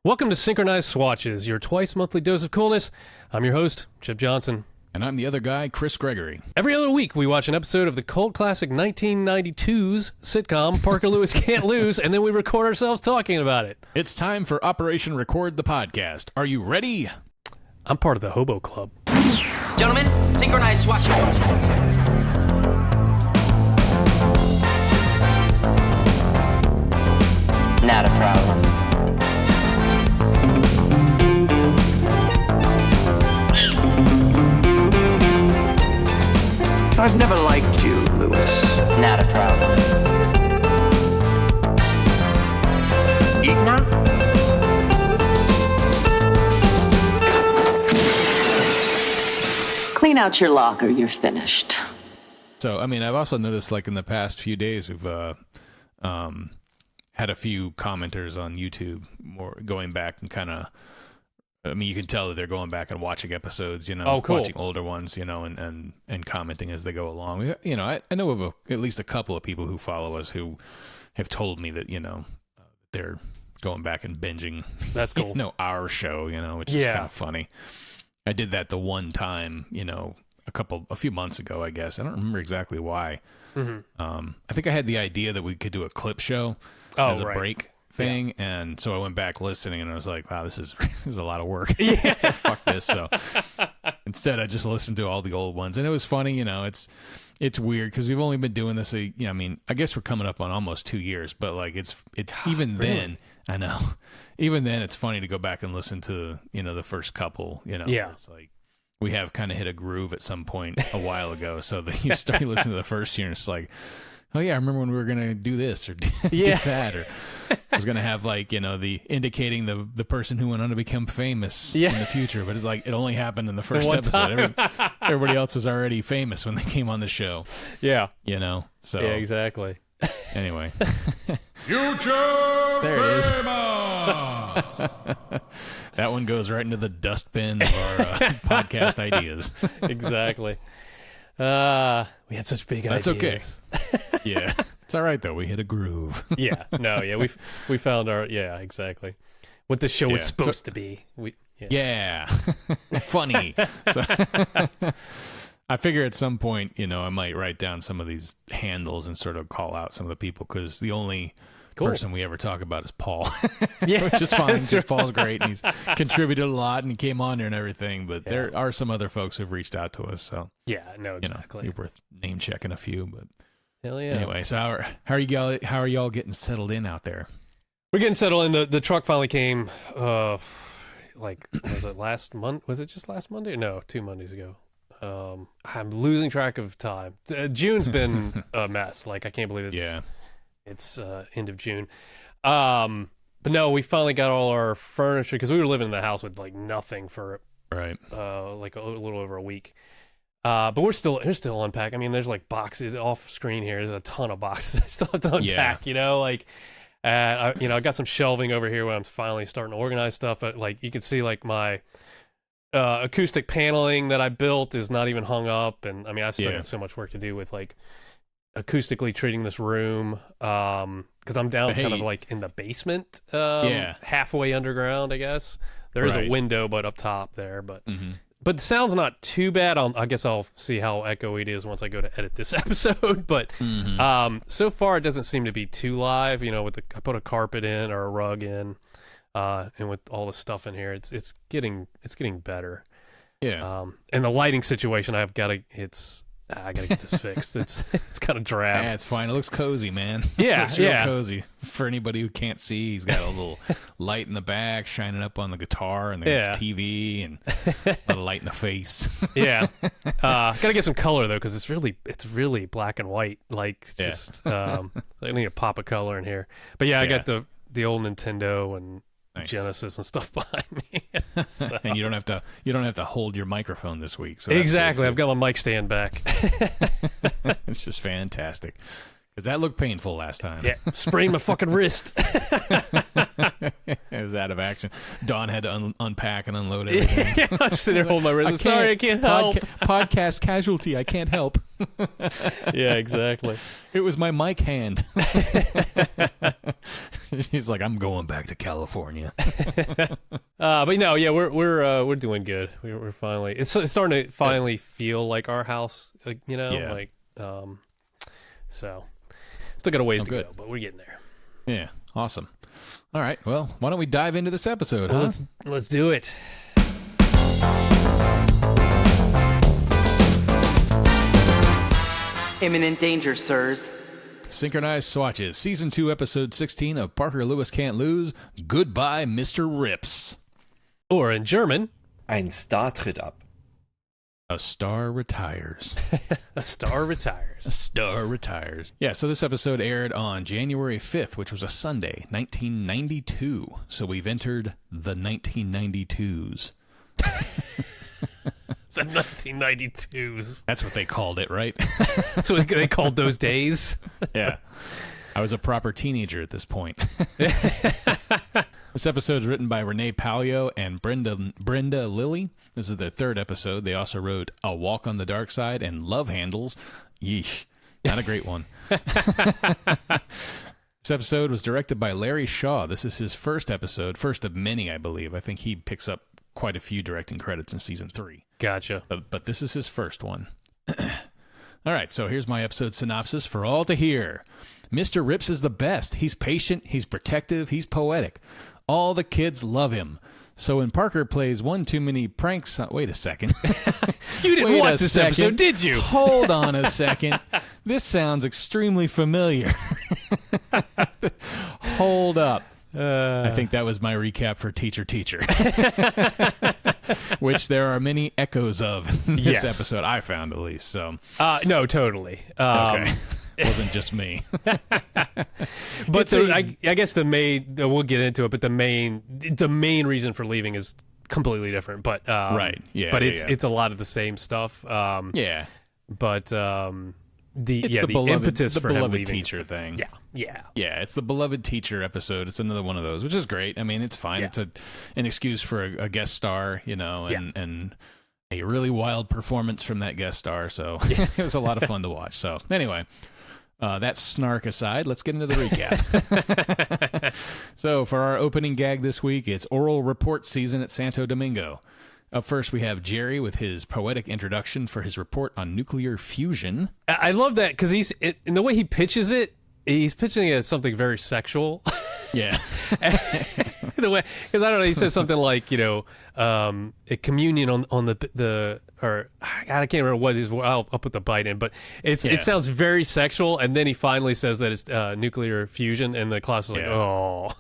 Welcome to Synchronize Swatches, your twice-monthly dose of coolness. I'm your host, Chip Johnson. And I'm the other guy, Chris Gregory. Every other week, we watch an episode of the cult classic 1992's sitcom, Parker Lewis Can't Lose, and then we record ourselves talking about it. It's time for Operation Record the Podcast. Are you ready? I'm part of the Hobo Club. Gentlemen, Synchronize Swatches. Not a problem. I've never liked you, Lewis. Not a problem. Eat now? Clean out your locker, you're finished. So, I've also noticed, like, in the past few days, we've had a few commenters on YouTube more going back and kind of, you can tell that they're going back and watching episodes, Oh, cool. Watching older ones, and commenting as they go along. I know of at least a couple of people who follow us who have told me that, they're going back and binging. That's cool. Our show, which is kind of funny. I did that the one time, a few months ago, I guess. I don't remember exactly why. Mm-hmm. I think I had the idea that we could do a clip show as a break thing, and so I went back listening, and I was like, wow, this is a lot of work. Yeah. Fuck this. So instead, I just listened to all the old ones, and it was funny. It's weird because we've only been doing this. I guess we're coming up on almost 2 years, but like even really? Then, I know, even then, it's funny to go back and listen to the first couple. Yeah, it's like we have kind of hit a groove at some point a while ago, so that you start listening to the first year, and it's like, oh yeah, I remember when we were gonna do this or do that, or I was gonna have the indicating the person who went on to become famous in the future, but it's like it only happened in the first episode. Everybody else was already famous when they came on the show. Yeah, So yeah, exactly. Anyway, future there it is. famous. That one goes right into the dustbin of our podcast ideas. Exactly. We had such big ideas. That's okay. Yeah, it's all right though. We hit a groove. We found our exactly what the show was supposed to be. Funny. So I figure at some point, I might write down some of these handles and sort of call out some of the people, because the only person we ever talk about is Paul. Which is fine because Paul's great and he's contributed a lot and he came on here and everything, but there are some other folks who've reached out to us, so exactly. You're worth name checking a few, but hell yeah. Anyway, so how are y'all getting settled in out there? We're getting settled in. The truck finally came was it last month? Was it just last Monday? No, 2 Mondays ago. I'm losing track of time. June's been a mess. Like, I can't believe it's end of June. But no, we finally got all our furniture, because we were living in the house with like nothing for like a little over a week. But we're still unpacking. There's like boxes off screen here. There's a ton of boxes I still have to unpack. I got some shelving over here where I'm finally starting to organize stuff. But like you can see, like my acoustic paneling that I built is not even hung up, and I've still got so much work to do with like acoustically treating this room, because I'm down kind of like in the basement, halfway underground, I guess. There is a window but up top there, but the sound's not too bad. I guess I'll see how echoey it is once I go to edit this episode, but so far it doesn't seem to be too live. I put a carpet in or a rug in, and with all the stuff in here, it's getting better. Yeah. And the lighting situation, I gotta get this fixed. It's kind of drab. Yeah, it's fine. It looks cozy, man. Yeah, it looks real cozy. For anybody who can't see, he's got a little light in the back shining up on the guitar and the TV, and a little light in the face. Gotta get some color though, because it's really black and white. Like, just I need a pop of color in here. But I got the old Nintendo and Genesis and stuff behind me. So. And you don't have to hold your microphone this week. So exactly. I've got my mic stand back. It's just fantastic. Because that looked painful last time. Yeah, sprained my fucking wrist. It was out of action. Dawn had to unpack and unload everything. Yeah, I was sitting there holding my wrist. Sorry, I can't help. Podcast casualty. I can't help. Yeah, exactly. It was my mic hand. She's like, I'm going back to California. But no, yeah, we're doing good. We're finally. It's starting to finally feel like our house. Like, you know, Yeah. like so. Still got a ways to good. go, but we're getting there. Yeah, awesome. All right, well, why don't we dive into this episode, huh? Let's do it. Imminent danger, sirs. Synchronize Swatches, Season 2, Episode 16 of Parker Lewis Can't Lose, Goodbye, Mr. Rips. Or in German, Ein Star tritt ab. A star retires. a star retires. A star retires. Yeah, so this episode aired on January 5th, which was a Sunday, 1992. So we've entered the 1992s. The 1992s. That's what they called it, right? That's what they called those days. Yeah. I was a proper teenager at this point. This episode is written by Renee Palio and Brenda Lilly. This is their third episode. They also wrote A Walk on the Dark Side and Love Handles. Yeesh. Not a great one. This episode was directed by Larry Shaw. This is his first episode, first of many, I believe. I think he picks up quite a few directing credits in season 3. Gotcha. But this is his first one. All right, so here's my episode synopsis for all to hear. Mr. Rips is the best. He's patient, he's protective, he's poetic. All the kids love him. So when Parker plays one too many pranks... wait a second. You didn't watch this episode, did you? Hold on a second. This sounds extremely familiar. Hold up. I think that was my recap for Teacher, which there are many echoes of in this episode, I found at least. So, no, totally. Okay. It wasn't just me. But I guess the main, we'll get into it, but the main reason for leaving is completely different. But right, yeah. But it's a lot of the same stuff. Yeah. But the beloved, impetus for him beloved leaving teacher thing. Yeah. It's the beloved teacher episode. It's another one of those, which is great. I mean, it's fine. Yeah. It's an excuse for a guest star, you know, and a really wild performance from that guest star. So it was a lot of fun to watch. So anyway, that snark aside, let's get into the recap. So for our opening gag this week, it's oral report season at Santo Domingo. Up first, we have Jerry with his poetic introduction for his report on nuclear fusion. I love that because in the way he pitches it, he's pitching it as something very sexual. Yeah. The way, because I don't know, he says something like, you know, a communion on the or I can't remember what it is. I'll put the bite in, but it sounds very sexual, and then he finally says that it's nuclear fusion, and the class is like, oh,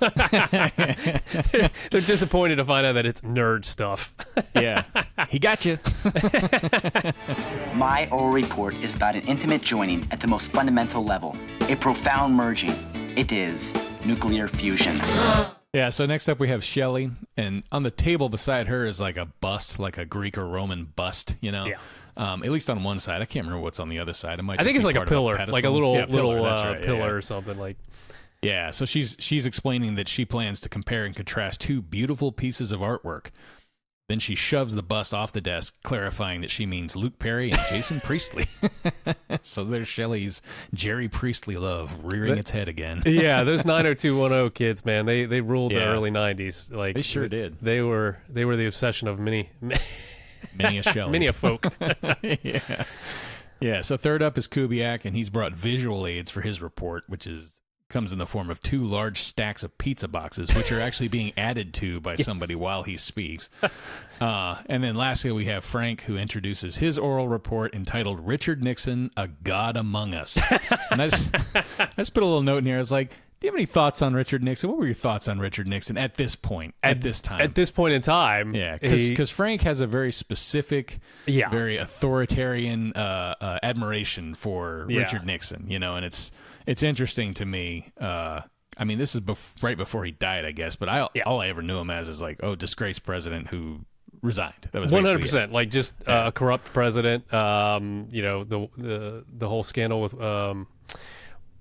they're disappointed to find out that it's nerd stuff. Yeah, he got you. My oral report is about an intimate joining at the most fundamental level, a profound merging. It is nuclear fusion. Yeah, so next up we have Shelley, and on the table beside her is like a bust, like a Greek or Roman bust, you know? Yeah. At least on one side. I can't remember what's on the other side. It might I think it's be like a part of pillar, pedestal. like a little pillar, pillar or something like. Yeah, so she's explaining that she plans to compare and contrast two beautiful pieces of artwork. Then she shoves the bust off the desk, clarifying that she means Luke Perry and Jason Priestley. So there's Shelley's Jerry Priestley love rearing its head again. Yeah, those 90210 kids, man, they ruled the early 90s. Like they sure did. They were the obsession of many a Shelley. many a folk. Yeah, so third up is Kubiak, and he's brought visual aids for his report, which comes in the form of 2 large stacks of pizza boxes, which are actually being added to by somebody while he speaks. And then lastly, we have Frank, who introduces his oral report entitled Richard Nixon, A God Among Us. And I just put a little note in here. I was like, do you have any thoughts on Richard Nixon? What were your thoughts on Richard Nixon at this point, at this time? At this point in time. Yeah, because Frank has a very specific, very authoritarian admiration for Richard Nixon, you know, and it's interesting to me. I mean, this is right before he died, I guess, but all I ever knew him as is like, disgraced president who resigned. That was 100%, like just a corrupt president. You know, the whole scandal with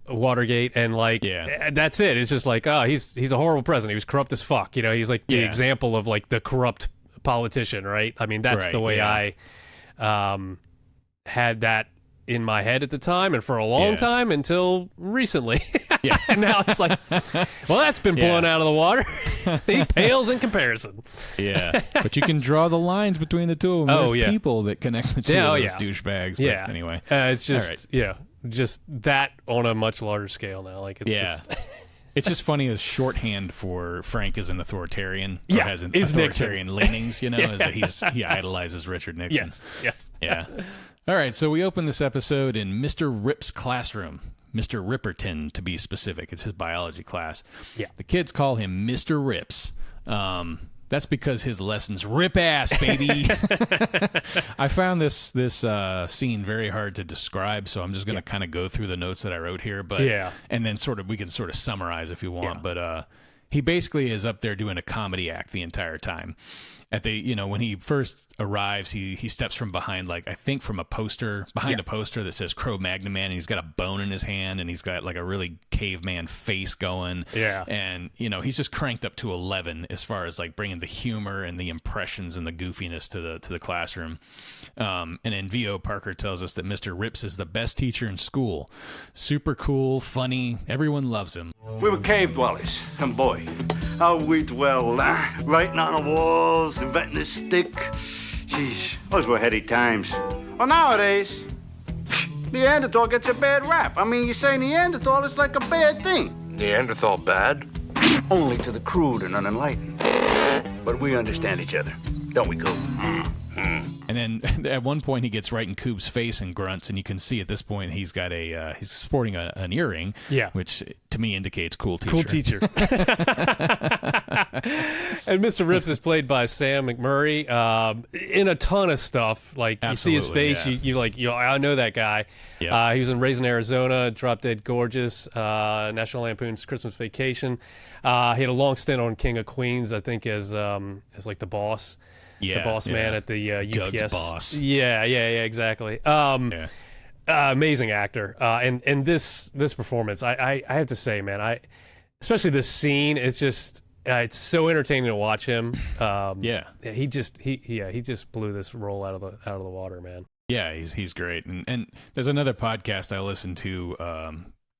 Watergate, and like that's it. It's just like, oh, he's a horrible president. He was corrupt as fuck. He's like the example of like the corrupt politician, right? I mean, that's the way I had that in my head at the time, and for a long time until recently. And now it's like, well, that's been blown out of the water. He pales in comparison. But you can draw the lines between the two of them. There's people that connect the two of those douchebags. But anyway, it's just just that on a much larger scale now. Like it's just. It's just funny as shorthand for Frank is an authoritarian. Or has an authoritarian leanings, is that he idolizes Richard Nixon. Yes. Yeah. All right, so we open this episode in Mr. Rip's classroom. Mr. Ripperton, to be specific. It's his biology class. Yeah. The kids call him Mr. Rips. That's because his lessons rip ass, baby. I found this scene very hard to describe, so I'm just going to kind of go through the notes that I wrote here. But and then we can sort of summarize if you want. But he basically is up there doing a comedy act the entire time. When he first arrives, he steps from behind, from a poster, a poster that says Cro-Magnon Man, and he's got a bone in his hand, and he's got like a really caveman face going. Yeah. And, he's just cranked up to 11 as far as like bringing the humor and the impressions and the goofiness to the classroom. And then V.O. Parker tells us that Mr. Rips is the best teacher in school. Super cool, funny, everyone loves him. We were cave dwellers, and boy, how we dwelled, writing on the walls, inventing a stick. Jeez, those were heady times. Well, nowadays, Neanderthal gets a bad rap. I mean, you say Neanderthal is like a bad thing. Neanderthal bad? Only to the crude and unenlightened. But we understand each other, don't we, Coop? And then at one point he gets right in Coop's face and grunts, and you can see at this point he's got he's sporting an earring, which to me indicates cool teacher. Cool teacher. And Mr. Rips is played by Sam McMurray in a ton of stuff. Like you see his face, I know that guy. He was in Raising Arizona, Drop Dead Gorgeous, National Lampoon's Christmas Vacation. He had a long stint on King of Queens, I think, as like the boss. The boss man at the UPS. Doug's boss. Yeah, exactly. Amazing actor. And this performance, I have to say, man, especially this scene, it's just it's so entertaining to watch him. He just blew this role out of the water, man. Yeah, he's great. And there's another podcast I listen to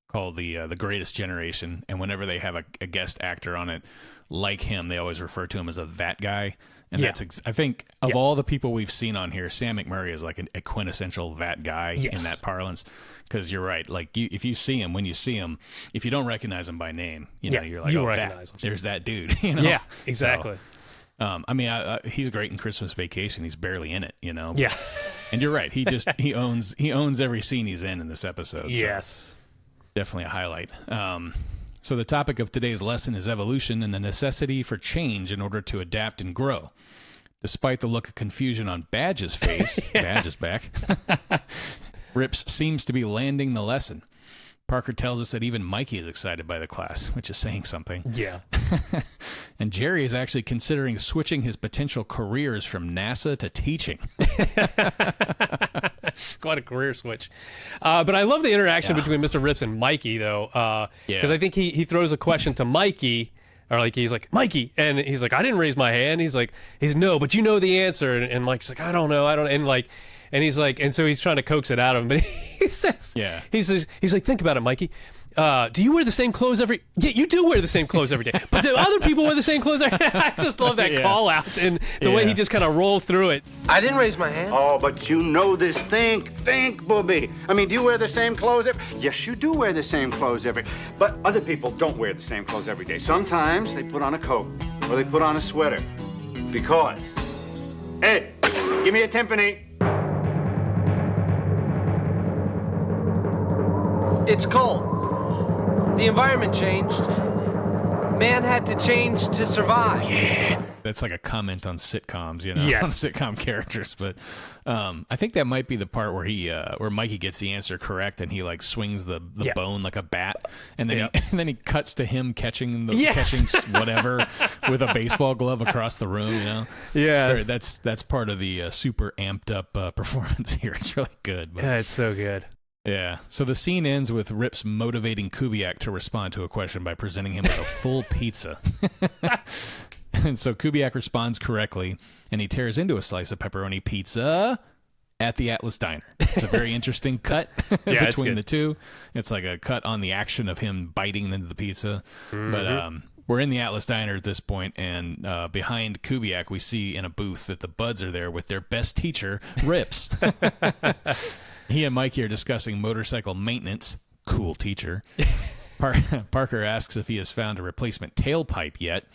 called the Greatest Generation, and whenever they have a guest actor on it like him, they always refer to him as that guy. And that's I think of all the people we've seen on here, Sam McMurray is like a quintessential that guy in that parlance. Because you're right, like if you see him, when you see him, if you don't recognize him by name, you're like, recognize him. There's that dude. Yeah, exactly. So, he's great in Christmas Vacation. He's barely in it, Yeah. And you're right. He owns every scene he's in this episode. Yes. So definitely a highlight. So the topic of today's lesson is evolution and the necessity for change in order to adapt and grow. Despite the look of confusion on Badge's face, Badge is back, Rips seems to be landing the lesson. Parker tells us that even Mikey is excited by the class, which is saying something. Yeah. And Jerry is actually considering switching his potential careers from NASA to teaching. Quite a career switch. But I love the interaction between Mr. Rips and Mikey, though. Because I think he throws a question to Mikey, or like he's like, Mikey, and he's like, I didn't raise my hand. He's no, but you know the answer. And Mike's like, I don't know. And he's like, and so he's trying to coax it out of him, but he says, he's like, think about it, Mikey. Do you wear the same clothes every? Yeah, you do wear the same clothes every day. But do other people wear the same clothes every day? I just love that call out and the way he just kind of rolls through it. I didn't raise my hand. Oh, but you know this. Think, booby. I mean, do you wear the same clothes every? Yes, you do wear the same clothes every. But other people don't wear the same clothes every day. Sometimes they put on a coat or they put on a sweater because. Ed, give me a timpani. It's cold. The environment changed. Man had to change to survive. Yeah. That's like a comment on sitcoms, on sitcom characters. But I think that might be the part where where Mikey gets the answer correct and he like swings the bone like a bat, and then then he cuts to him catching whatever with a baseball glove across the room. Yeah, that's part of the super amped up performance here. It's really good. Yeah, it's so good. Yeah. So the scene ends with Rips motivating Kubiak to respond to a question by presenting him with a full pizza. And so Kubiak responds correctly, and he tears into a slice of pepperoni pizza at the Atlas Diner. It's a very interesting cut between the two. It's like a cut on the action of him biting into the pizza. But we're in the Atlas Diner at this point, and behind Kubiak, we see in a booth that the Buds are there with their best teacher, Rips. He and Mikey are discussing motorcycle maintenance. Cool teacher. Parker asks if he has found a replacement tailpipe yet,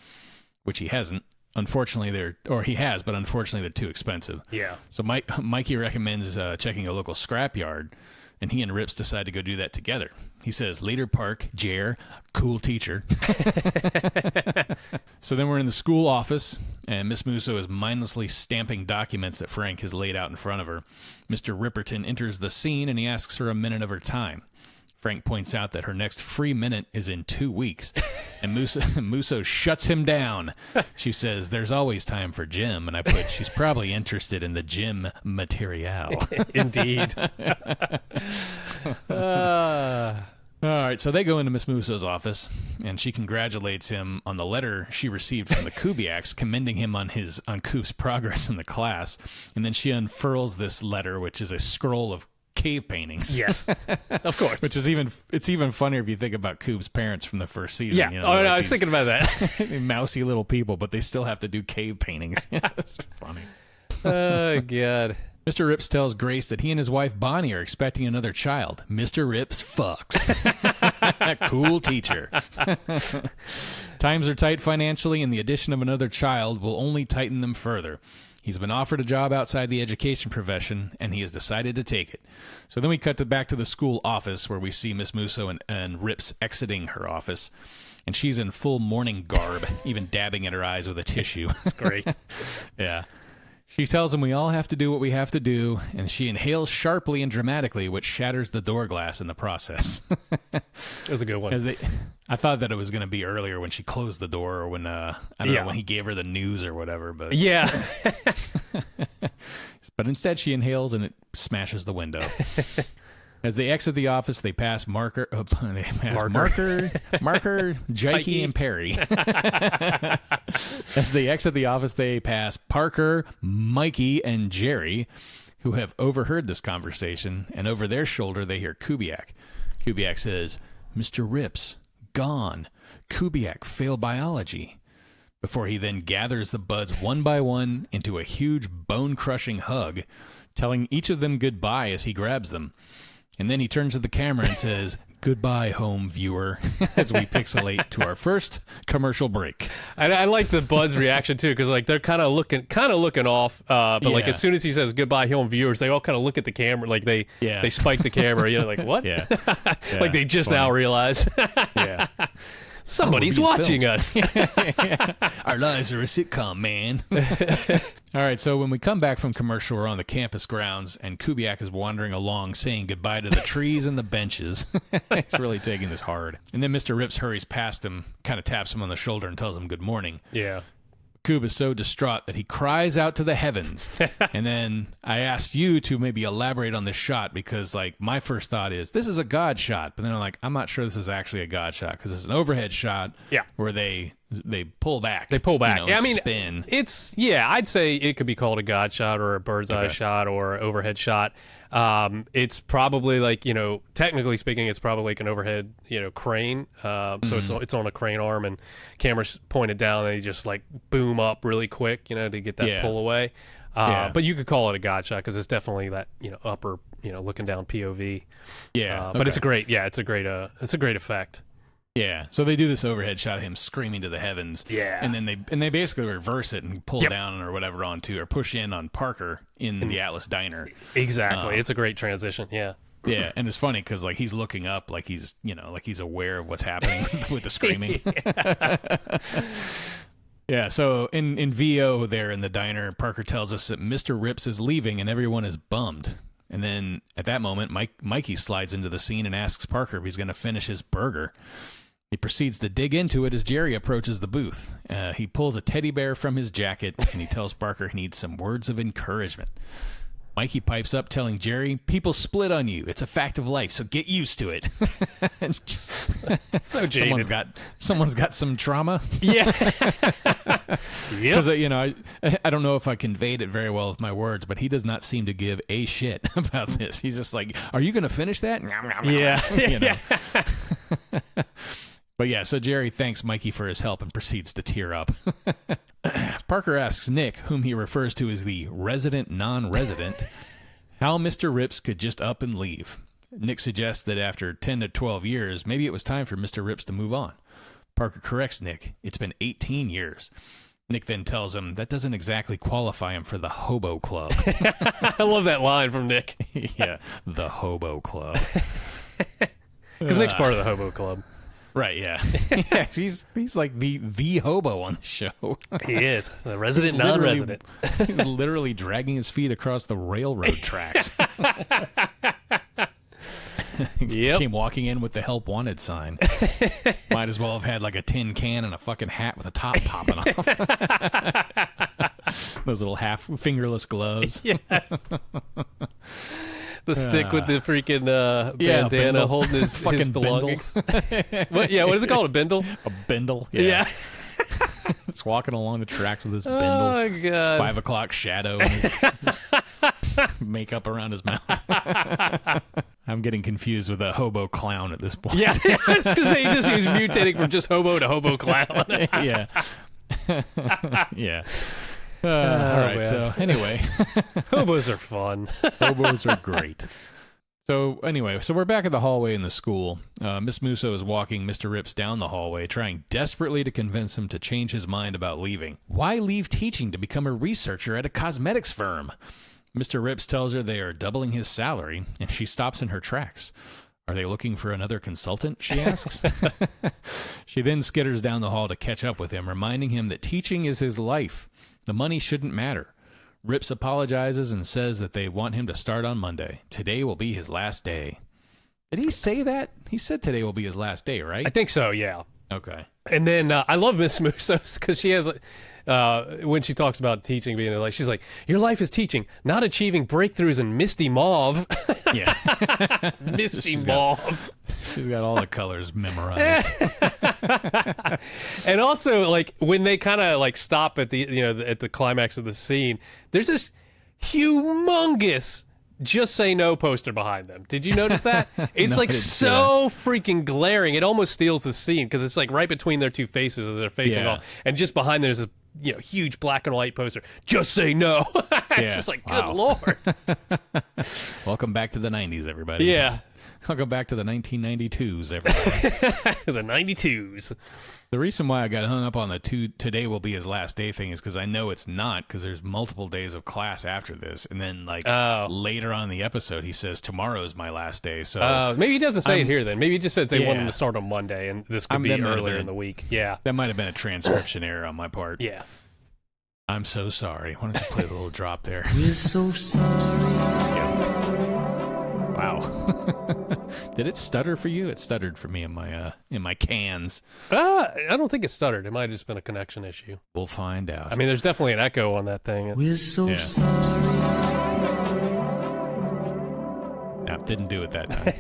which he hasn't. Unfortunately, he has, but unfortunately they're too expensive. Yeah. So Mikey recommends checking a local scrapyard, and he and Rips decide to go do that together. He says, later, Park, Jer, cool teacher. So then we're in the school office, and Miss Musso is mindlessly stamping documents that Frank has laid out in front of her. Mr. Ripperton enters the scene, and he asks her a minute of her time. Frank points out that her next free minute is in 2 weeks, and Musso shuts him down. She says, there's always time for Jim, and I put, she's probably interested in the gym material. Indeed. All right, so they go into Miss Musso's office, and she congratulates him on the letter she received from the Kubiaks, commending him on Coop's progress in the class, and then she unfurls this letter, which is a scroll of cave paintings. Yes, of course. Which is even funnier if you think about Coop's parents from the first season. Yeah. You know, I was thinking about that. Mousy little people, but they still have to do cave paintings. It's funny. Oh, God. Mr. Rips tells Grace that he and his wife Bonnie are expecting another child. Mr. Rips fucks. Cool teacher. Times are tight financially, and the addition of another child will only tighten them further. He's been offered a job outside the education profession, and he has decided to take it. So then we cut back to the school office, where we see Miss Musso and Rips exiting her office. And she's in full mourning garb, even dabbing at her eyes with a tissue. That's great. Yeah. She tells him we all have to do what we have to do, and she inhales sharply and dramatically, which shatters the door glass in the process. That was a good one. I thought that it was going to be earlier when she closed the door, or when I don't know, when he gave her the news or whatever. But yeah. But instead, she inhales and it smashes the window. As they exit the office, they pass Marker, Jakey, and Perry. As they exit the office, they pass Parker, Mikey, and Jerry, who have overheard this conversation, and over their shoulder, they hear Kubiak. Kubiak says, Mr. Rips, gone. Kubiak failed biology. Before he then gathers the Buds one by one into a huge bone-crushing hug, telling each of them goodbye as he grabs them. And then he turns to the camera and says, goodbye, home viewer, as we pixelate to our first commercial break. I like the Buds' reaction, too, because like they're kind of looking off. But like as soon as he says goodbye, home viewers, they all kind of look at the camera, like they spike the camera. You know, like, what? Yeah. Like they just now realize. Yeah. Somebody's watching us. Our lives are a sitcom, man. All right, so when we come back from commercial, we're on the campus grounds, and Kubiak is wandering along saying goodbye to the trees and the benches. It's really taking this hard. And then Mr. Rips hurries past him, kind of taps him on the shoulder and tells him good morning. Yeah. Koob is so distraught that he cries out to the heavens. And then I asked you to maybe elaborate on this shot, because like my first thought is this is a God shot, but then I'm like, I'm not sure this is actually a God shot, because it's an overhead shot where they pull back. They pull back. You know, I mean, spin. I'd say it could be called a God shot or a bird's eye shot or overhead shot. It's probably like, you know, technically speaking, it's probably like an overhead, you know, crane. So it's on a crane arm and camera's pointed down and they just like boom up really quick, you know, to get that pull away. But you could call it a God shot because it's definitely that, you know, upper, you know, looking down POV. Yeah. But it's a great effect. Yeah, so they do this overhead shot of him screaming to the heavens. Yeah, and then they basically reverse it and pull down or whatever onto, or push in on Parker in the Atlas Diner. Exactly, it's a great transition. Yeah, yeah, and it's funny because like he's looking up, like he's aware of what's happening with the screaming. Yeah, so in VO there in the diner, Parker tells us that Mr. Rips is leaving and everyone is bummed. And then at that moment, Mikey slides into the scene and asks Parker if he's going to finish his burger. He proceeds to dig into it as Jerry approaches the booth. He pulls a teddy bear from his jacket, and he tells Parker he needs some words of encouragement. Mikey pipes up telling Jerry, people split on you. It's a fact of life, so get used to it. So jaded. Someone's got some trauma. Yeah. Because, I don't know if I conveyed it very well with my words, but he does not seem to give a shit about this. He's just like, are you going to finish that? Yeah. But yeah, so Jerry thanks Mikey for his help and proceeds to tear up. Parker asks Nick, whom he refers to as the resident non-resident, how Mr. Rips could just up and leave. Nick suggests that after 10 to 12 years, maybe it was time for Mr. Rips to move on. Parker corrects Nick. It's been 18 years. Nick then tells him that doesn't exactly qualify him for the Hobo Club. I love that line from Nick. Yeah, the Hobo Club. Because Nick's part of the Hobo Club. Right, yeah. Yeah, he's like the hobo on the show. He is. The resident non-resident. He's literally dragging his feet across the railroad tracks. Yep. Came walking in with the help wanted sign. Might as well have had like a tin can and a fucking hat with a top popping off. Those little half fingerless gloves. Yes. The stick with the freaking bandana holding his belongings. What is it called? A bindle? A bindle. Yeah. It's walking along the tracks with his bindle. Oh, God. His 5 o'clock shadow and his makeup around his mouth. I'm getting confused with a hobo clown at this point. Yeah, I was going to say he was mutating from just hobo to hobo clown. Yeah. Yeah. All right, man. so anyway. Hobos are fun. Hobos are great. So anyway, we're back at the hallway in the school. Miss Musso is walking Mr. Rips down the hallway, trying desperately to convince him to change his mind about leaving. Why leave teaching to become a researcher at a cosmetics firm? Mr. Rips tells her they are doubling his salary, and she stops in her tracks. Are they looking for another consultant, she asks. She then skitters down the hall to catch up with him, reminding him that teaching is his life. The money shouldn't matter. Rips apologizes and says that they want him to start on Monday. Today will be his last day. Did he say that? He said today will be his last day, right? I think so, yeah. Okay. And then I love Miss Musso's because she has, when she talks about teaching being like, she's like, your life is teaching, not achieving breakthroughs in Misty Mauve. Yeah. Misty Mauve. She's got all the colors memorized. And also, like, when they kind of like stop at the, at the climax of the scene, there's this humongous Just Say No poster behind them. Did you notice that? It's No, like so freaking glaring. It almost steals the scene because it's like right between their two faces as they're facing off. And just behind there's a huge black and white poster. Just say no. It's just like, good Lord. Welcome back to the 90s, everybody. Yeah. Welcome back to the 1992s, everybody. The 92s. The reason why I got hung up on the today will be his last day thing is because I know it's not, because there's multiple days of class after this. And then later on in the episode, he says, tomorrow is my last day. So maybe he doesn't say it here then. Maybe he just says they want him to start on Monday and this could be earlier in the week. Yeah. That might have been a transcription error on my part. Yeah. I'm so sorry. Why don't you play the little drop there? We're so sorry. Wow. Did it stutter for you? It stuttered for me in my cans. I don't think it stuttered. It might have just been a connection issue. We'll find out. I mean, there's definitely an echo on that thing. We're so sorry. No, didn't do it that time.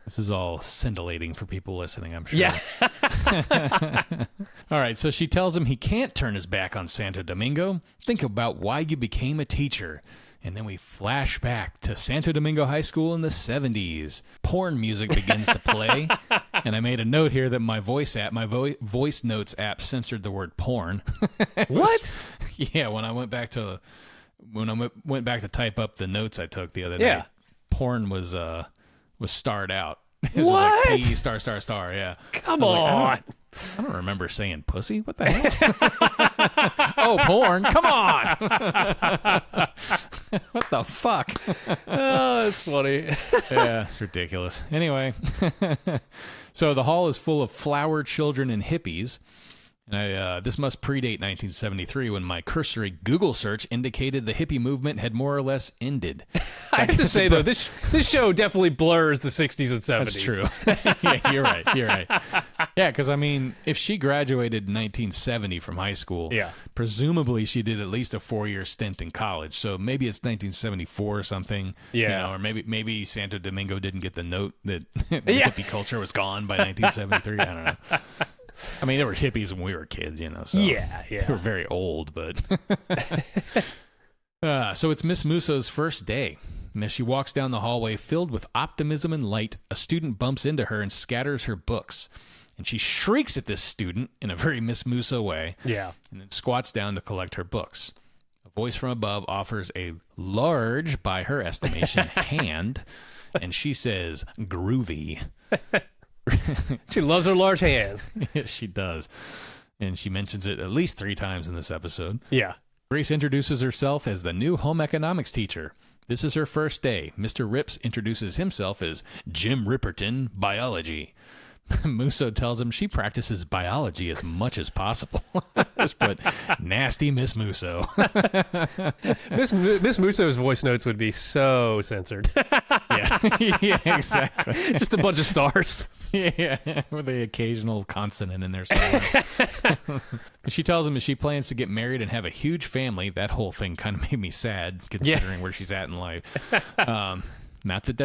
This is all scintillating for people listening, I'm sure. Yeah. All right, so she tells him he can't turn his back on Santo Domingo. Think about why you became a teacher. And then we flash back to Santo Domingo High School in the 70s. Porn music begins to play. And I made a note here that my voice notes app censored the word porn. What? Yeah, when I went back to type up the notes I took the other night, porn was starred out. It was what? Like P star, yeah. Come on. I don't remember saying pussy. What the hell? Oh, porn. Come on. What the fuck? Oh, that's funny. Yeah, it's ridiculous. Anyway, so the hall is full of flower children and hippies. And this must predate 1973 when my cursory Google search indicated the hippie movement had more or less ended. I have to say, though, this show definitely blurs the 60s and 70s. That's true. Yeah, you're right. Yeah, because, I mean, if she graduated in 1970 from high school, presumably she did at least a 4-year stint in college. So maybe it's 1974 or something. Yeah. You know, or maybe Santo Domingo didn't get the note that the hippie culture was gone by 1973. I don't know. I mean, there were hippies when we were kids, you know. So they were very old, but... so it's Miss Musso's first day. And as she walks down the hallway filled with optimism and light, a student bumps into her and scatters her books. And she shrieks at this student in a very Miss Musso way. Yeah. And then squats down to collect her books. A voice from above offers a large, by her estimation, hand. And she says, groovy. She loves her large hands. Yes, she does. And she mentions it at least 3 times in this episode. Yeah. Grace introduces herself as the new home economics teacher. This is her first day. Mr. Rips introduces himself as Jim Ripperton, biology. Musso tells him she practices biology as much as possible. Just put nasty Miss Musso. Miss Musso's voice notes would be so censored. Yeah, exactly. Just a bunch of stars. Yeah, with the occasional consonant in there somewhere. She tells him that she plans to get married and have a huge family. That whole thing kind of made me sad, considering where she's at in life. Not that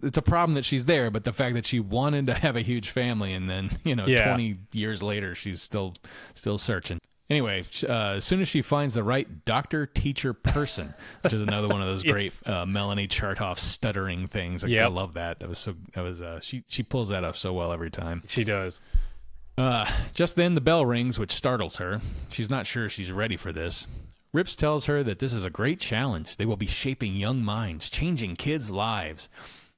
it's a problem that she's there, but the fact that she wanted to have a huge family, and then 20 years later she's still searching. Anyway, as soon as she finds the right doctor-teacher person, which is another one of those great Melanie Chertoff stuttering things. I love that. She pulls that off so well every time. She does. Just then the bell rings, which startles her. She's not sure she's ready for this. Rips tells her that this is a great challenge. They will be shaping young minds, changing kids' lives.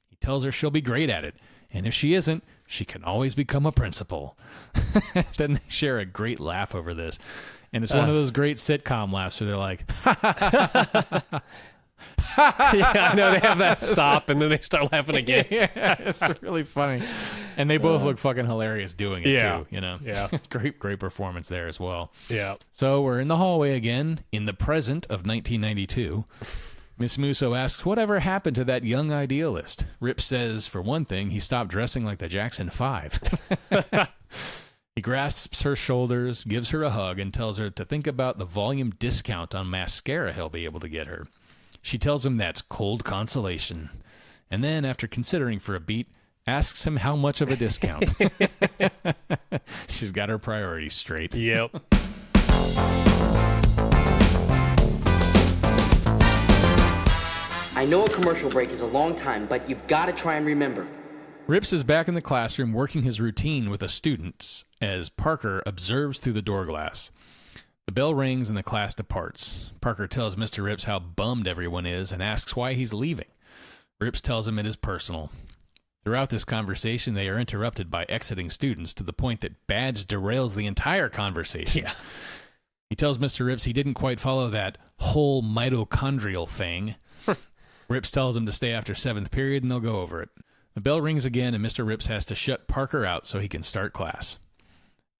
He tells her she'll be great at it, and if she isn't, she can always become a principal. Then they share a great laugh over this, and it's one of those great sitcom laughs where they're like, I know, they have that stop, and then they start laughing again. Yeah, it's really funny. And they both look fucking hilarious doing it, too, you know? Yeah. Great performance there as well. Yeah. So we're in the hallway again, in the present of 1992. Miss Musso asks, whatever happened to that young idealist? Rip says, for one thing, he stopped dressing like the Jackson 5. He grasps her shoulders, gives her a hug, and tells her to think about the volume discount on mascara he'll be able to get her. She tells him that's cold consolation. And then, after considering for a beat, asks him how much of a discount. She's got her priorities straight. Yep. I know a commercial break is a long time, but you've got to try and remember. Rips is back in the classroom working his routine with the students as Parker observes through the door glass. The bell rings and the class departs. Parker tells Mr. Rips how bummed everyone is and asks why he's leaving. Rips tells him it is personal. Throughout this conversation, they are interrupted by exiting students to the point that Badge derails the entire conversation. Yeah. He tells Mr. Rips he didn't quite follow that whole mitochondrial thing. Rips tells him to stay after 7th period and they'll go over it. The bell rings again and Mr. Rips has to shut Parker out so he can start class.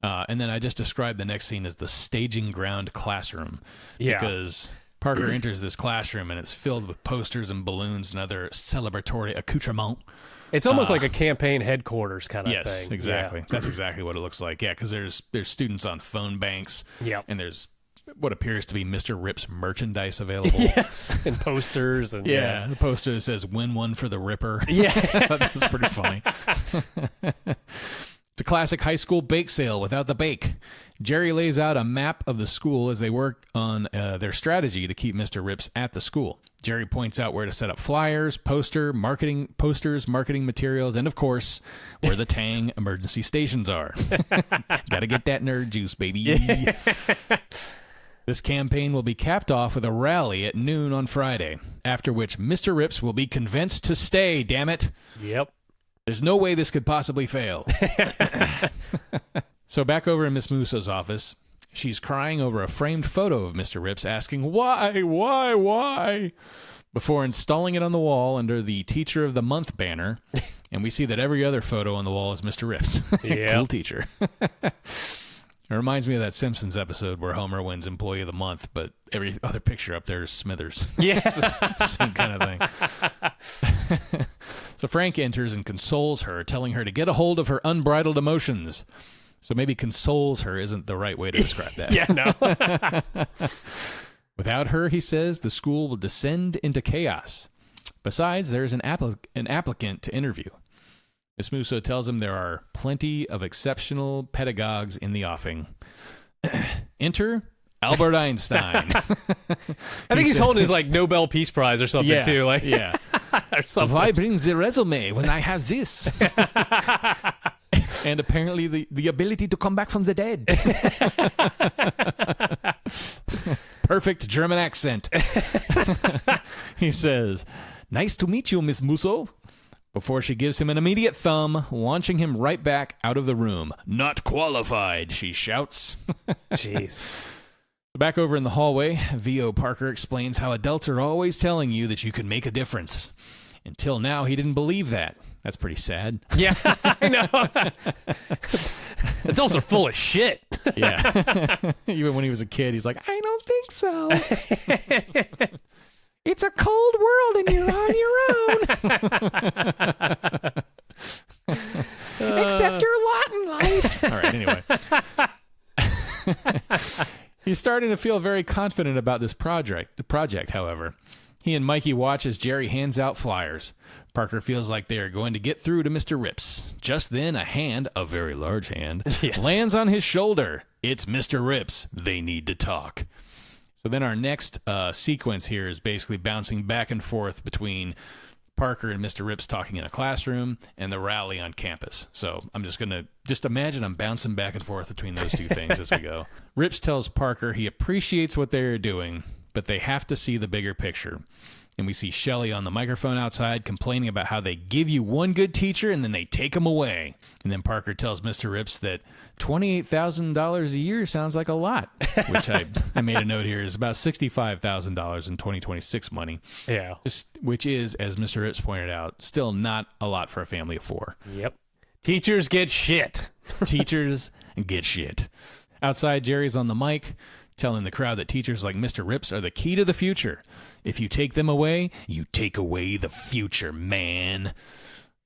And then I just described the next scene as the staging ground classroom. Yeah. Because Parker enters this classroom and it's filled with posters and balloons and other celebratory accoutrements. It's almost like a campaign headquarters kind of thing. Yes, exactly. Yeah. That's exactly what it looks like. Yeah, because there's students on phone banks. Yeah. And there's what appears to be Mr. Rip's merchandise available. Yes, and posters. And yeah, the poster that says, win one for the Ripper. Yeah. That's pretty funny. It's a classic high school bake sale without the bake. Jerry lays out a map of the school as they work on their strategy to keep Mr. Rips at the school. Jerry points out where to set up flyers, posters, marketing materials, and of course, where the Tang emergency stations are. Gotta get that nerd juice, baby. Yeah. This campaign will be capped off with a rally at noon on Friday, after which Mr. Rips will be convinced to stay, damn it. Yep. There's no way this could possibly fail. So back over in Miss Musso's office, she's crying over a framed photo of Mr. Rips, asking, why? Before installing it on the wall under the Teacher of the Month banner. And we see that every other photo on the wall is Mr. Rips. Yep. Cool teacher. It reminds me of that Simpsons episode where Homer wins Employee of the Month, but every other picture up there is Smithers. Yeah. It's the same kind of thing. So Frank enters and consoles her, telling her to get a hold of her unbridled emotions. So maybe consoles her isn't the right way to describe that. Yeah, no. Without her, he says, the school will descend into chaos. Besides, there is an applicant to interview. Miss Musso tells him there are plenty of exceptional pedagogues in the offing. Enter Albert Einstein. I think he's holding his Nobel Peace Prize or something too. Yeah. Or something. Why bring the resume when I have this? And apparently the ability to come back from the dead. Perfect German accent. He says, "Nice to meet you, Miss Musso." Before she gives him an immediate thumb, launching him right back out of the room. "Not qualified," she shouts. Jeez. Back over in the hallway, V.O. Parker explains how adults are always telling you that you can make a difference. Until now, he didn't believe that. That's pretty sad. Yeah, I know. Adults are full of shit. Yeah. Even when he was a kid, he's like, "I don't think so. It's a cold world and you're on your own." Accept your lot in life. All right, anyway. He's starting to feel very confident about this project, however. He and Mikey watch as Jerry hands out flyers. Parker feels like they are going to get through to Mr. Rips. Just then, a hand, a very large hand, lands on his shoulder. It's Mr. Rips. They need to talk. So then our next sequence here is basically bouncing back and forth between Parker and Mr. Rips talking in a classroom and the rally on campus. So I'm just going to imagine I'm bouncing back and forth between those two things as we go. Rips tells Parker he appreciates what they are doing, but they have to see the bigger picture. And we see Shelley on the microphone outside complaining about how they give you one good teacher and then they take him away. And then Parker tells Mr. Rips that $28,000 a year sounds like a lot, which I made a note here is about $65,000 in 2026 money. Yeah. Which is, as Mr. Rips pointed out, still not a lot for a family of four. Yep. Teachers get shit. Teachers get shit. Outside, Jerry's on the mic, telling the crowd that teachers like Mr. Rips are the key to the future. If you take them away, you take away the future, man.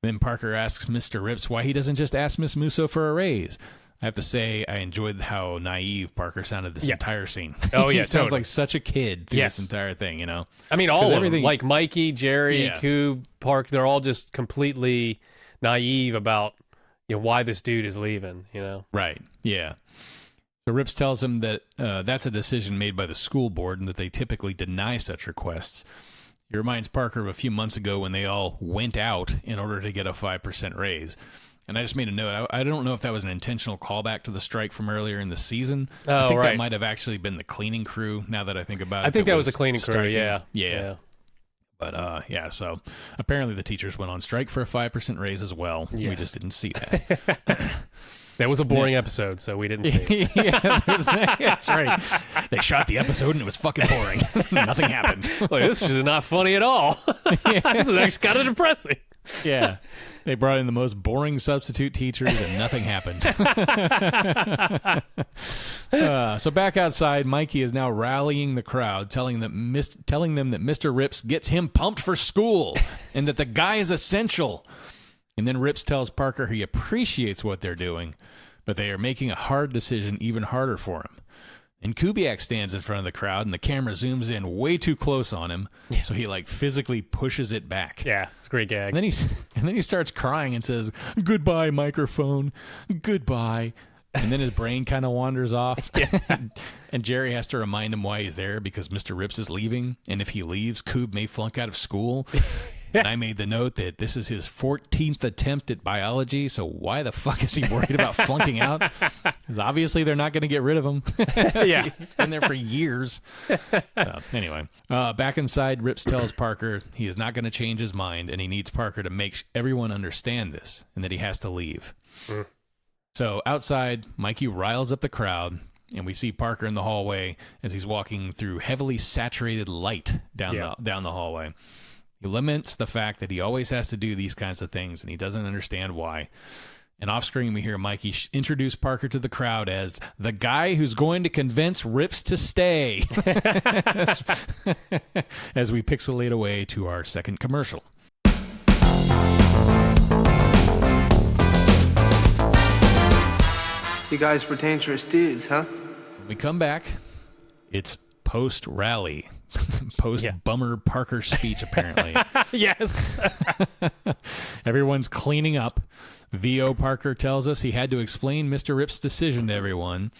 Then Parker asks Mr. Rips why he doesn't just ask Miss Musso for a raise. I have to say, I enjoyed how naive Parker sounded this entire scene. Oh, yeah, He sounds like such a kid through this entire thing, you know? I mean, all of them. Like Mikey, Jerry, Coob, Park, they're all just completely naive about why this dude is leaving, Right, yeah. So Rips tells him that that's a decision made by the school board and that they typically deny such requests. He reminds Parker of a few months ago when they all went out in order to get a 5% raise. And I just made a note. I don't know if that was an intentional callback to the strike from earlier in the season. I think that might have actually been the cleaning crew, now that I think about it. I think that was the cleaning crew, yeah. But, so apparently the teachers went on strike for a 5% raise as well. Yes. We just didn't see that. That was a boring episode, so we didn't see it. Yeah, that's right. They shot the episode and it was fucking boring. Nothing happened. Like, this is not funny at all. This is actually kind of depressing. Yeah. They brought in the most boring substitute teachers and nothing happened. So back outside, Mikey is now rallying the crowd, telling them that Mr. Rips gets him pumped for school and that the guy is essential. And then Rips tells Parker he appreciates what they're doing, but they are making a hard decision even harder for him. And Kubiak stands in front of the crowd, and the camera zooms in way too close on him, so he physically pushes it back. Yeah, it's a great gag. And then he starts crying and says, "Goodbye, microphone. Goodbye." And then his brain kind of wanders off. And Jerry has to remind him why he's there because Mr. Rips is leaving, and if he leaves, Coob may flunk out of school. And I made the note that this is his 14th attempt at biology, so why the fuck is he worried about flunking out? Because obviously they're not going to get rid of him. Yeah. He's been there for years. So, anyway, back inside, Rips tells Parker he is not going to change his mind, and he needs Parker to make everyone understand this, and that he has to leave. So outside, Mikey riles up the crowd, and we see Parker in the hallway as he's walking through heavily saturated light down the hallway. He laments the fact that he always has to do these kinds of things, and he doesn't understand why. And off screen, we hear Mikey introduce Parker to the crowd as the guy who's going to convince Rips to stay. As we pixelate away to our second commercial. You guys were dangerous dudes, huh? When we come back, it's post-rally. Post-bummer Parker speech, apparently. Yes. Everyone's cleaning up. V.O. Parker tells us he had to explain Mr. Rip's decision to everyone,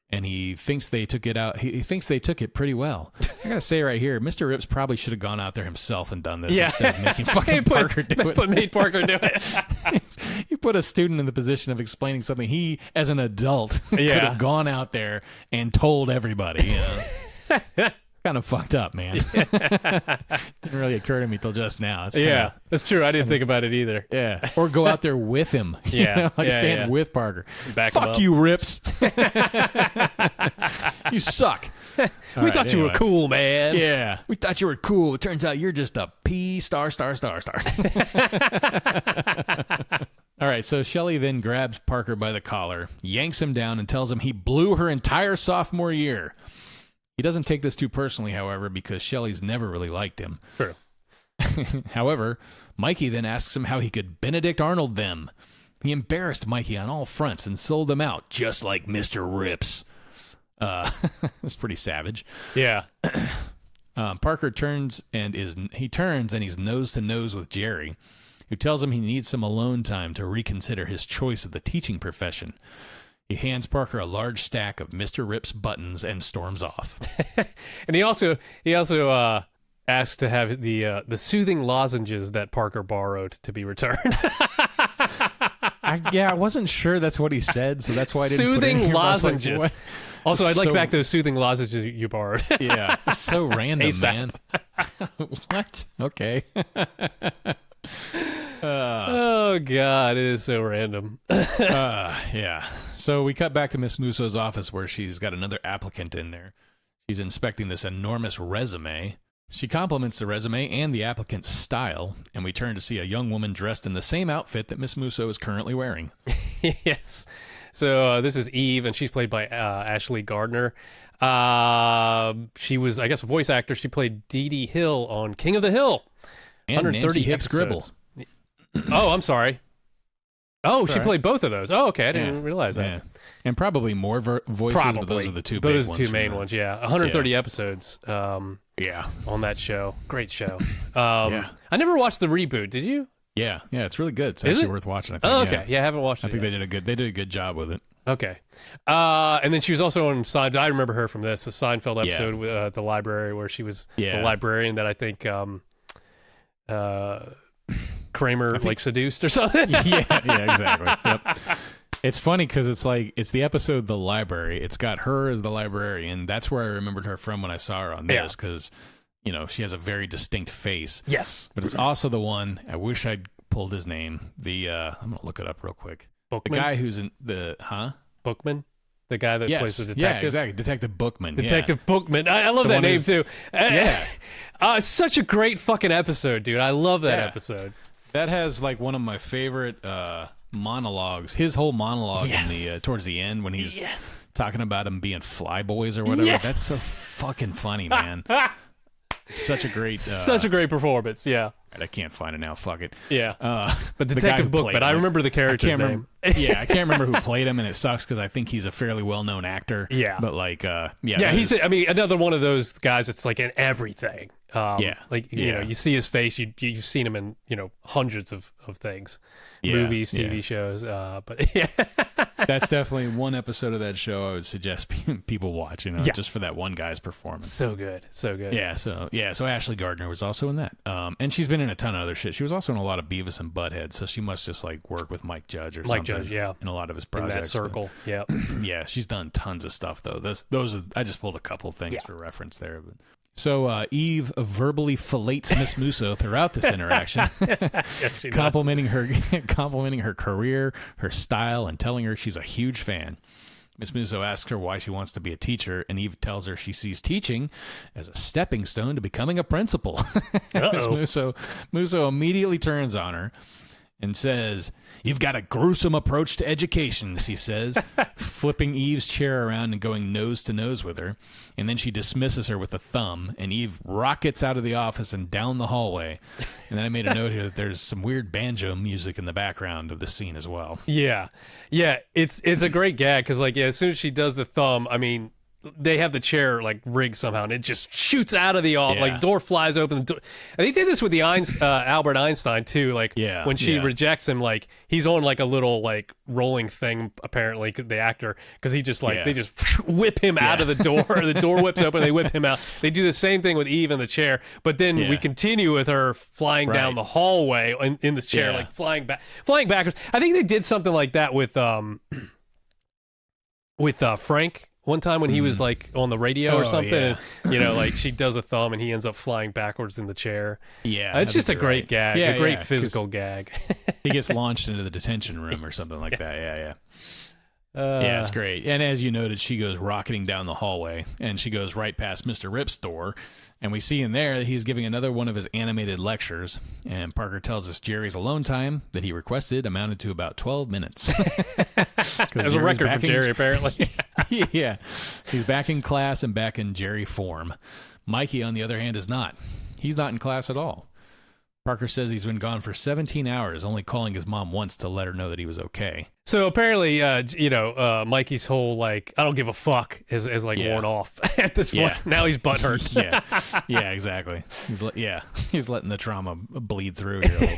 and he thinks they took it out. He thinks they took it pretty well. I gotta say right here, Mr. Rips probably should have gone out there himself and done this instead of making fucking Parker do it. Made Parker do it. He put a student in the position of explaining something he, as an adult, could have gone out there and told everybody. You know? Kind of fucked up, man. Didn't really occur to me till just now. That's true. I didn't think about it either. Yeah. Or go out there with him. Yeah. Stand with Parker. Fuck you, Rips. You suck. We thought you were cool, man. Yeah. We thought you were cool. It turns out you're just a P star. All right, so Shelley then grabs Parker by the collar, yanks him down, and tells him he blew her entire sophomore year. He doesn't take this too personally, however, because Shelley's never really liked him. True. However, Mikey then asks him how he could Benedict Arnold them. He embarrassed Mikey on all fronts and sold them out, just like Mr. Rips. That's pretty savage. Yeah. Parker turns and he's nose to nose with Jerry, who tells him he needs some alone time to reconsider his choice of the teaching profession. He hands Parker a large stack of Mr. Rip's buttons and storms off. And he also asked to have the soothing lozenges that Parker borrowed to be returned. I wasn't sure that's what he said, so that's why I didn't soothing put it in here. lozenges. Like, also, I'd like back those soothing lozenges you borrowed. Yeah, it's so random, man. What? Okay. Oh God, it is so random. Yeah. So we cut back to Miss Musso's office where she's got another applicant in there. She's inspecting this enormous resume. She compliments the resume and the applicant's style, and we turn to see a young woman dressed in the same outfit that Miss Musso is currently wearing. Yes. So this is Eve, and she's played by Ashley Gardner. She was, I guess, a voice actor. She played Dee Dee Hill on King of the Hill. And 130 Nancy Hicks Gribble. Oh, I'm sorry. Oh, she right. played both of those. Oh, okay. I didn't realize that. Yeah. And probably more voices, but those are the two big ones. Those are the two main ones, yeah. 130 episodes on that show. Great show. I never watched the reboot. Did you? Yeah, it's really good. It's actually worth watching, I think. Oh, okay. Yeah, I haven't watched it. I think they did a good job with it. Okay. And then she was also on Seinfeld. I remember her from this, the Seinfeld episode with the library where she was the librarian that I think Kramer seduced or something. yeah, exactly. Yep. It's funny because it's the episode The Library. It's got her as the librarian. That's where I remembered her from when I saw her on this because, she has a very distinct face. Yes. But it's also the one, I wish I'd pulled his name. I'm going to look it up real quick. Bookman? The guy who's in Bookman? The guy that plays the detective? Yeah, exactly. Detective Bookman. Detective Bookman. I love that name too. Yeah. It's such a great fucking episode, dude. I love that episode. That has one of my favorite monologues. His whole monologue in the towards the end when he's talking about him being flyboys or whatever. That's so fucking funny, man. Such a great performance. Yeah. I can't find it now. Fuck it. Yeah. But Detective Bookman, I remember the character's name. I can't remember who played him, and it sucks because I think he's a fairly well-known actor. Yeah. But he's another one of those guys that's in everything. You see his face. You've seen him in hundreds of things, movies, TV shows. That's definitely one episode of that show I would suggest people watch. Just for that one guy's performance. So good. So Ashley Gardner was also in that, and she's been in a ton of other shit. She was also in a lot of Beavis and Butthead, so she must just work with Mike Judge or something. Mike Judge, in a lot of his projects. In that circle, yeah. She's done tons of stuff though. I just pulled a couple things for reference there. But. So Eve verbally fillets Miss Musso throughout this interaction, complimenting her career, her style, and telling her she's a huge fan. Miss Musso asks her why she wants to be a teacher, and Eve tells her she sees teaching as a stepping stone to becoming a principal. Miss Musso immediately turns on her, and says, "You've got a gruesome approach to education," she says, flipping Eve's chair around and going nose to nose with her. And then she dismisses her with a thumb, and Eve rockets out of the office and down the hallway. And then I made a note here that there's some weird banjo music in the background of this scene as well. Yeah. Yeah, it's a great gag because, like, as soon as she does the thumb, I mean, they have the chair like rigged somehow, and it just shoots out of the office. Like, door flies open. And they did this with the Albert Einstein too. Like, when she rejects him, like he's on like a little like rolling thing apparently, the actor, because he just like they just whip him out of the door. The door whips open, they whip him out. They do the same thing with Eve in the chair, but then we continue with her flying down the hallway in the chair, like flying backwards. I think they did something like that with Frank. One time when he was like on the radio or something, you know, like she does a thumb and he ends up flying backwards in the chair. Yeah. It's just a great gag, a great physical gag. He gets launched into the detention room or something like that. Yeah, it's great. And as you noted, she goes rocketing down the hallway, and she goes right past Mr. Rip's door. And we see in there that he's giving another one of his animated lectures. And Parker tells us Jerry's alone time that he requested amounted to about 12 minutes. There's a record for Jerry, apparently. Yeah. He's back in class and back in Jerry form. Mikey, on the other hand, is not. He's not in class at all. Parker says he's been gone for 17 hours, only calling his mom once to let her know that he was okay. So apparently, Mikey's whole, like, I don't give a fuck is like worn off at this point. Now he's butthurt. Yeah, exactly. He's letting the trauma bleed through here a little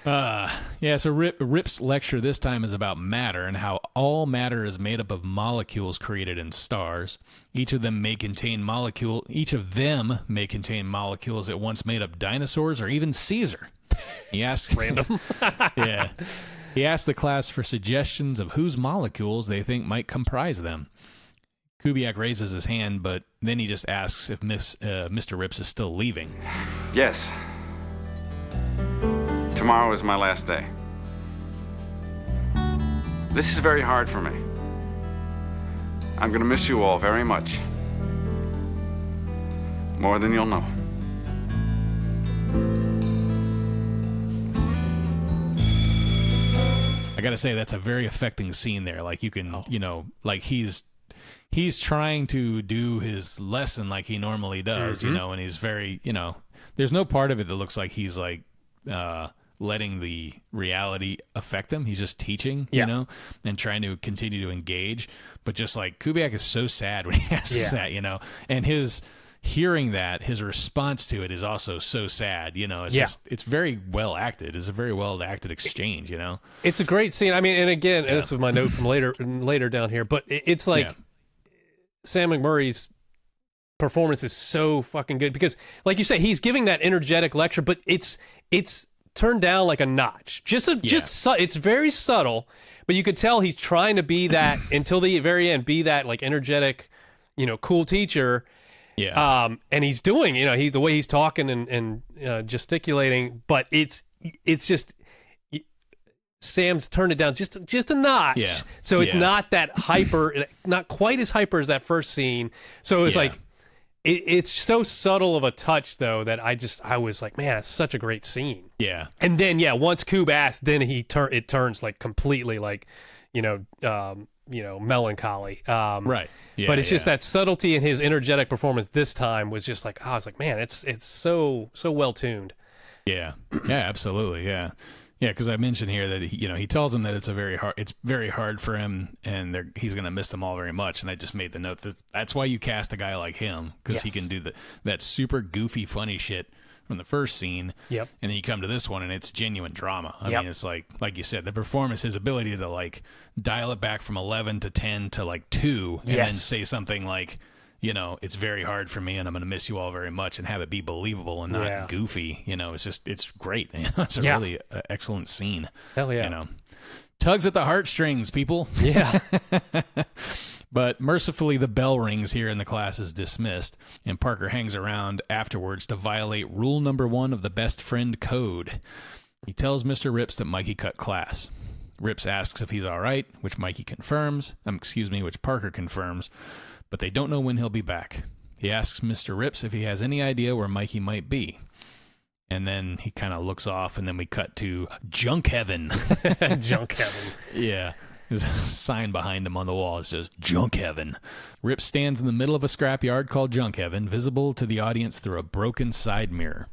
bit. So Rip's lecture this time is about matter and how all matter is made up of molecules created in stars. Each of them may contain molecules that once made up dinosaurs or even Caesar. He asks random. He asked the class for suggestions of whose molecules they think might comprise them. Kubiak raises his hand, but then he just asks if Mr. Rips is still leaving. Yes. Tomorrow is my last day. This is very hard for me. I'm going to miss you all very much. More than you'll know. I gotta say, that's a very affecting scene there. Like, you can, like he's trying to do his lesson like he normally does, and he's very, there's no part of it that looks like he's like letting the reality affect him. He's just teaching, and trying to continue to engage. But just like Kubiak is so sad when he asks that, and hearing that, his response to it is also so sad. It's very well acted. It's a very well acted exchange. It's a great scene. I mean, and again, this was my note from later down here, but it's like Sam McMurray's performance is so fucking good because, like you say, he's giving that energetic lecture, but it's turned down like a notch. It's very subtle, but you could tell he's trying to be that until the very end, be that like energetic, cool teacher. Yeah. And he's doing, the way he's talking and gesticulating, but it's just Sam's turned it down just a notch. Yeah. So it's not that hyper, not quite as hyper as that first scene. So it's like it's so subtle of a touch though that I was like, man, it's such a great scene. Yeah. And then once Coob asks, then it turns like completely like, melancholy. Right. Yeah, but it's just that subtlety in his energetic performance this time was just like, I was like, man, it's so well tuned. Yeah. Yeah, absolutely. Yeah. Yeah, because I mentioned here that he tells him that it's very hard for him, and he's going to miss them all very much. And I just made the note that that's why you cast a guy like him, because he can do that super goofy, funny shit from the first scene. Yep. And then you come to this one, and it's genuine drama. I mean, it's like you said, the performance, his ability to like dial it back from 11 to 10 to like 2, and then say something like, it's very hard for me and I'm going to miss you all very much, and have it be believable and not goofy. It's great. It's a really excellent scene. Hell yeah. Tugs at the heartstrings, people. Yeah. But mercifully, the bell rings here and the class is dismissed, and Parker hangs around afterwards to violate rule number 1 of the best friend code. He tells Mr. Rips that Mikey cut class. Rips asks if he's all right, which which Parker confirms, but they don't know when he'll be back. He asks Mr. Rips if he has any idea where Mikey might be. And then he kind of looks off, and then we cut to Junk Heaven. Junk Heaven. Yeah. There's a sign behind him on the wall. It says, Junk Heaven. Rip stands in the middle of a scrapyard called Junk Heaven, visible to the audience through a broken side mirror.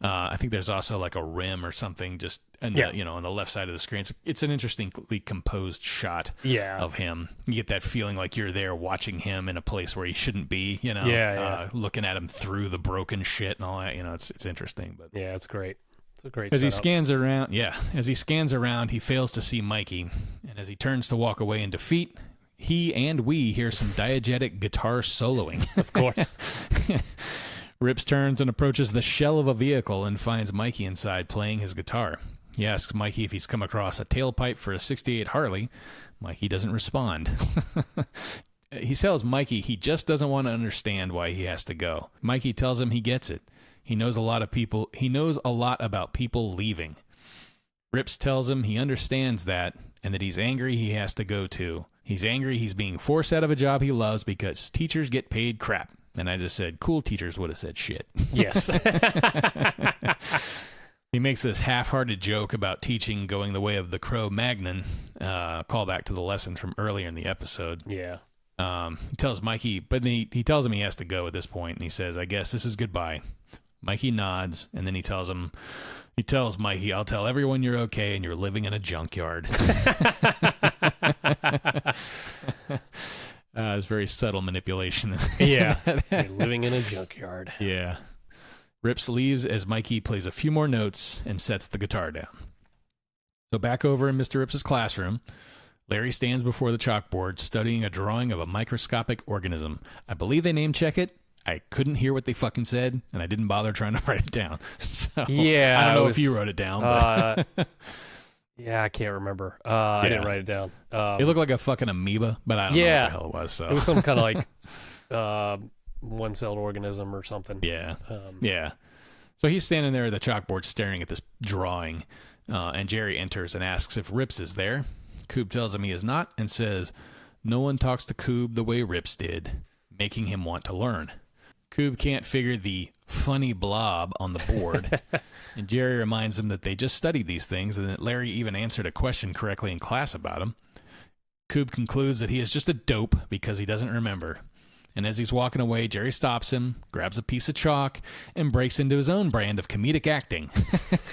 I think there's also like a rim or something just on the left side of the screen. It's an interestingly composed shot of him. You get that feeling like you're there watching him in a place where he shouldn't be, looking at him through the broken shit and all that. It's interesting. But yeah, it's great. It's a great As setup. he scans around, he fails to see Mikey. And as he turns to walk away in defeat, he and we hear some diegetic guitar soloing. Of course. Rips turns and approaches the shell of a vehicle and finds Mikey inside playing his guitar. He asks Mikey if he's come across a tailpipe for a 68 Harley. Mikey doesn't respond. He tells Mikey he just doesn't want to understand why he has to go. Mikey tells him he gets it. He knows a lot about people leaving. Rips tells him he understands that and that he's angry he has to go too. He's angry he's being forced out of a job he loves because teachers get paid crap. And I just said, cool teachers would have said shit. Yes. He makes this half-hearted joke about teaching going the way of the Cro-Magnon, call back to the lesson from earlier in the episode. Yeah. He tells Mikey, but he tells him he has to go at this point, and he says, I guess this is goodbye. Mikey nods, and then he tells Mikey, I'll tell everyone you're okay and you're living in a junkyard. It's very subtle manipulation. Yeah. You're living in a junkyard. Yeah. Rips leaves as Mikey plays a few more notes and sets the guitar down. So back over in Mr. Rips' classroom, Larry stands before the chalkboard studying a drawing of a microscopic organism. I believe they name check it. I couldn't hear what they fucking said, and I didn't bother trying to write it down. So yeah, I don't know if you wrote it down. But yeah, I can't remember. I didn't write it down. It looked like a fucking amoeba, but I don't know what the hell it was. So. It was some kind of like one-celled organism or something. Yeah. Yeah. So he's standing there at the chalkboard staring at this drawing, and Jerry enters and asks if Rips is there. Coob tells him he is not and says, no one talks to Coob the way Rips did, making him want to learn. Coob can't figure the funny blob on the board, and Jerry reminds him that they just studied these things and that Larry even answered a question correctly in class about them. Coob concludes that he is just a dope because he doesn't remember. And as he's walking away, Jerry stops him, grabs a piece of chalk, and breaks into his own brand of comedic acting.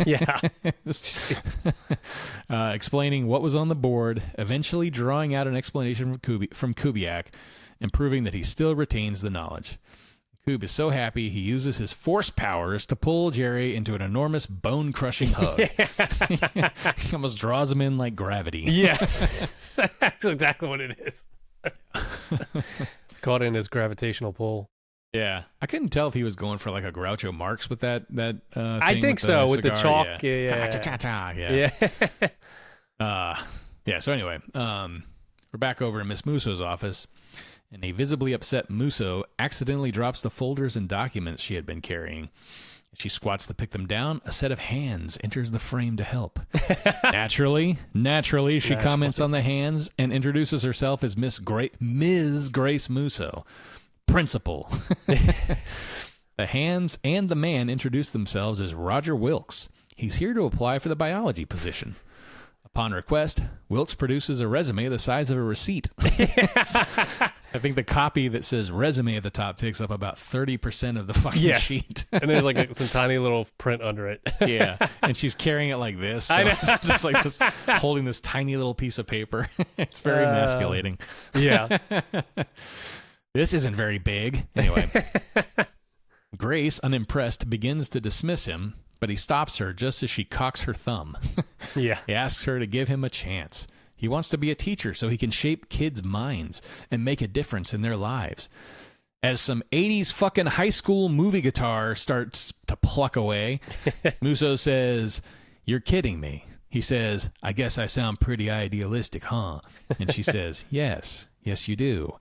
Yeah. Explaining what was on the board, eventually drawing out an explanation from Kubiak, and proving that he still retains the knowledge. Coob is so happy he uses his force powers to pull Jerry into an enormous bone-crushing hug. He almost draws him in like gravity. Yes. That's exactly what it is. Caught in his gravitational pull. Yeah. I couldn't tell if he was going for like a Groucho Marx with that thing. I think so, with the chalk. Yeah. Yeah, so anyway, we're back over in Miss Musso's office, and a visibly upset Musso accidentally drops the folders and documents she had been carrying. She squats to pick them down. A set of hands enters the frame to help. Naturally, she comments on the hands and introduces herself as Ms. Grace Musso, principal. The hands and the man introduce themselves as Roger Wilkes. He's here to apply for the biology position. Upon request, Wilkes produces a resume the size of a receipt. I think the copy that says resume at the top takes up about 30% of the fucking sheet. And there's like some tiny little print under it. Yeah. And she's carrying it like this. So I know. It's just like this, holding this tiny little piece of paper. It's very emasculating. Yeah. This isn't very big. Anyway. Grace, unimpressed, begins to dismiss him, but he stops her just as she cocks her thumb. Yeah. He asks her to give him a chance. He wants to be a teacher so he can shape kids' minds and make a difference in their lives. As some 80s fucking high school movie guitar starts to pluck away, Musso says, "You're kidding me." He says, "I guess I sound pretty idealistic, huh?" And she says, Yes, you do."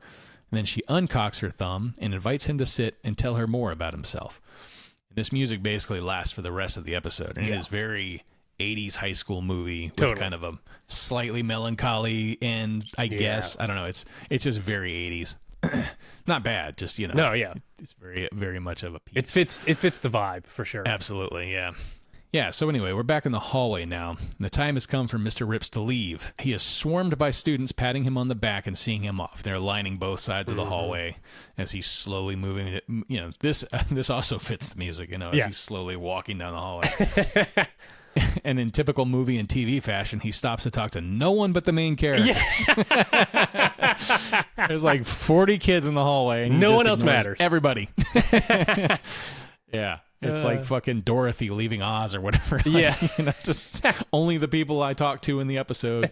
And then she uncocks her thumb and invites him to sit and tell her more about himself. And this music basically lasts for the rest of the episode. And it is very 80s high school movie with kind of a slightly melancholy end, I guess. I don't know. It's just very 80s. not bad. Just No, yeah. It's very very much of a piece. It fits the vibe for sure. Absolutely, yeah. Yeah, so anyway, we're back in the hallway now. And the time has come for Mr. Rips to leave. He is swarmed by students patting him on the back and seeing him off. They're lining both sides of the hallway as he's slowly moving. This also fits the music, as he's slowly walking down the hallway. And in typical movie and TV fashion, he stops to talk to no one but the main characters. Yeah. There's like 40 kids in the hallway. And no one else matters. Everybody. Yeah. It's like fucking Dorothy leaving Oz or whatever. Yeah. Just only the people I talk to in the episode.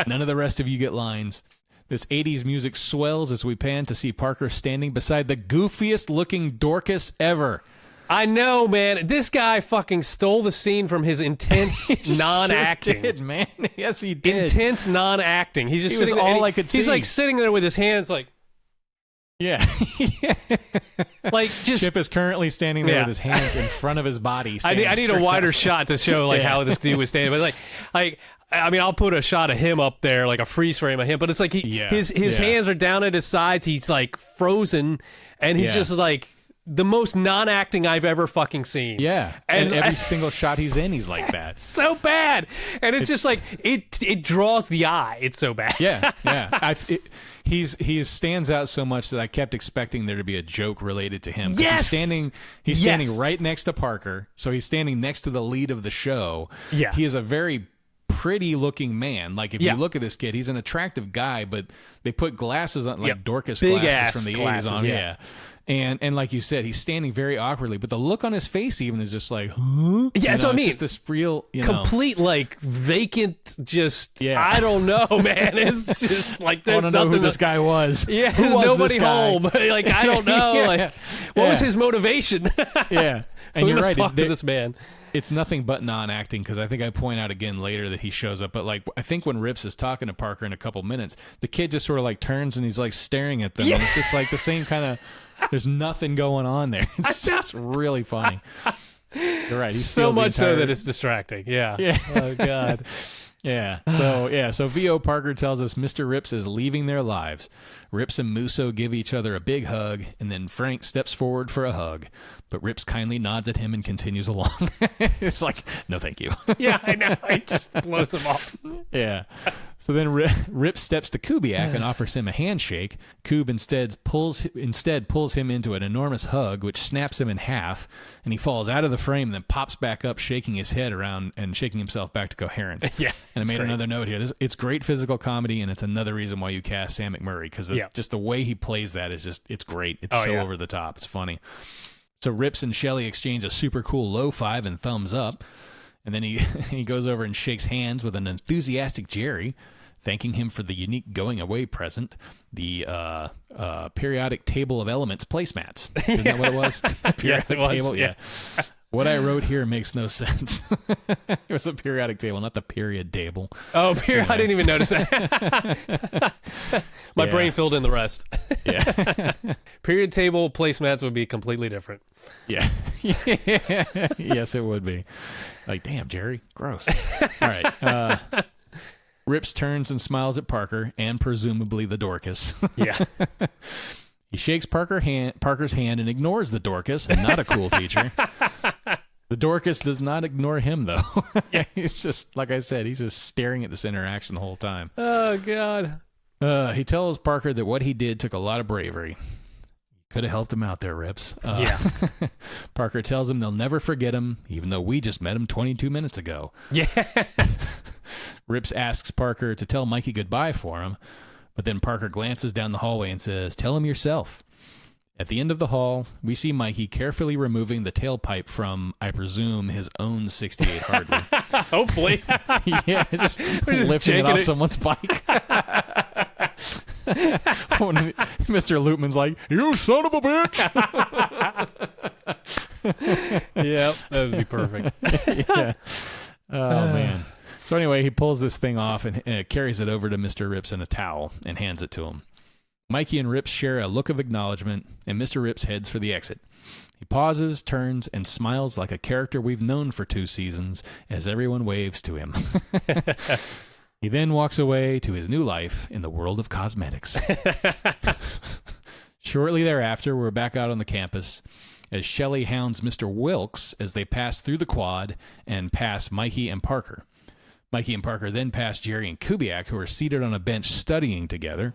None of the rest of you get lines. This 80s music swells as we pan to see Parker standing beside the goofiest looking Dorcas ever. I know, man. This guy fucking stole the scene from his intense non-acting. Sure did, man. Yes, he did. Intense non-acting. He's just was sitting all there. I could see. He's like sitting there with his hands like... Yeah. Like just Chip is currently standing there with his hands in front of his body. I need a wider shot to show how this dude was standing. But like I mean, I'll put a shot of him up there, like a freeze frame of him. But it's like his hands are down at his sides. He's like frozen, and he's just like the most non-acting I've ever fucking seen. Yeah, and every single shot he's in, he's like that. So bad, and it's just like it draws the eye. It's so bad. Yeah. He stands out so much that I kept expecting there to be a joke related to him. Yes! He's standing right next to Parker, so he's standing next to the lead of the show. Yeah. He is a very pretty looking man. Like if you look at this kid, he's an attractive guy, but they put glasses on, like Dorcas big glasses ass from the glasses, 80s on. Yeah. And like you said, he's standing very awkwardly, but the look on his face even is just like, huh? Yeah, that's what I mean. It's just this real, complete, like, vacant, just, I don't know, man. It's just like, I there's want to know who this guy was. Yeah, who was nobody this guy? home. Like, I don't know. Like, what was his motivation? Yeah. And Who you're must right. talk to this man? It's nothing but non-acting, because I think I point out again later that he shows up. But like, I think when Rips is talking to Parker in a couple minutes, the kid just sort of like turns and he's like staring at them. And it's just like the same kind of, there's nothing going on there. It's really funny. You're right. He So much so that it's distracting. Yeah. Oh, God. So V.O. Parker tells us Mr. Rips is leaving their lives. Rips and Musso give each other a big hug, and then Frank steps forward for a hug. But Rips kindly nods at him and continues along. It's like, no thank you. Yeah, I know. It just blows him off. Yeah. So then Rips steps to Kubiak and offers him a handshake. Kub instead pulls him into an enormous hug, which snaps him in half, and he falls out of the frame and then pops back up, shaking his head around and shaking himself back to coherence. Yeah. And I made another note here. It's great physical comedy, and it's another reason why you cast Sam McMurray, because just the way he plays that is just, it's great. It's over the top. It's funny. So Rips and Shelley exchange a super cool low five and thumbs up. And then he goes over and shakes hands with an enthusiastic Jerry, thanking him for the unique going away present, the periodic table of elements placemats. Isn't that what it was? Yes, it was. Table? Yeah. What I wrote here makes no sense. It was a periodic table, not the period table. Oh, period. Anyway. I didn't even notice that. My brain filled in the rest. Yeah. Period table placemats would be completely different. Yeah. Yes, it would be. Like, damn, Jerry, gross. All right. Rips turns and smiles at Parker and presumably the Dorcas. Yeah. He shakes Parker's hand and ignores the Dorcas, and not a cool teacher. The Dorcas does not ignore him, though. He's just, like I said, he's just staring at this interaction the whole time. Oh, God. He tells Parker that what he did took a lot of bravery. Could have helped him out there, Rips. Parker tells him they'll never forget him, even though we just met him 22 minutes ago. Yeah. Rips asks Parker to tell Mikey goodbye for him, but then Parker glances down the hallway and says, "Tell him yourself." At the end of the hall, we see Mikey carefully removing the tailpipe from, I presume, his own 68 Harley. Hopefully. Yeah, just lifting it off someone's bike. Mr. Loopman's like, "You son of a bitch!" Yep, that would be perfect. Yeah. Oh, man. So anyway, he pulls this thing off and carries it over to Mr. Rips in a towel and hands it to him. Mikey and Rips share a look of acknowledgement, and Mr. Rips heads for the exit. He pauses, turns, and smiles like a character we've known for 2 seasons as everyone waves to him. He then walks away to his new life in the world of cosmetics. Shortly thereafter, we're back out on the campus as Shelley hounds Mr. Wilkes as they pass through the quad and pass Mikey and Parker. Mikey and Parker then pass Jerry and Kubiak, who are seated on a bench studying together.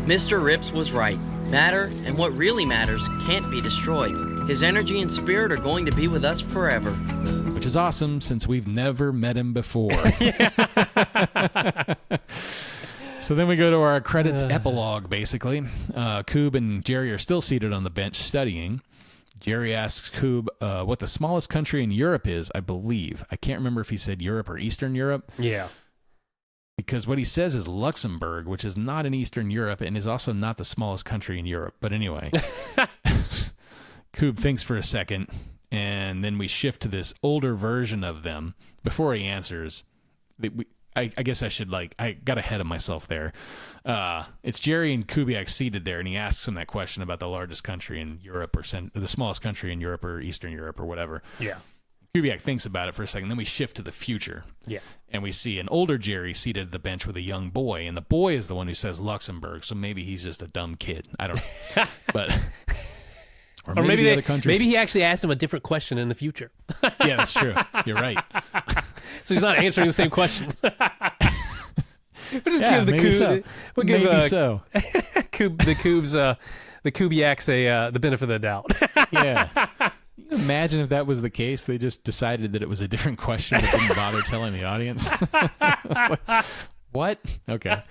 Mr. Rips was right. Matter and what really matters can't be destroyed. His energy and spirit are going to be with us forever. Which is awesome, since we've never met him before. So then we go to our credits epilogue, basically. Koob and Jerry are still seated on the bench studying. Jerry asks Koob what the smallest country in Europe is, I believe. I can't remember if he said Europe or Eastern Europe. Yeah. Because what he says is Luxembourg, which is not in Eastern Europe and is also not the smallest country in Europe. But anyway, Koob thinks for a second, and then we shift to this older version of them. Before he answers, I guess I got ahead of myself there. It's Jerry and Kubiak seated there, and he asks him that question about the largest country in Europe or the smallest country in Europe or Eastern Europe or whatever. Yeah. Kubiak thinks about it for a second. Then we shift to the future. Yeah. And we see an older Jerry seated at the bench with a young boy, and the boy is the one who says Luxembourg, so maybe he's just a dumb kid. I don't know. But... Or maybe he actually asked him a different question in the future. Yeah, that's true. You're right. So he's not answering the same question. We'll just give the maybe Koob, so. We'll give maybe so. the Kubiaks the benefit of the doubt. Yeah. Can you imagine if that was the case? They just decided that it was a different question but didn't bother telling the audience. What? Okay.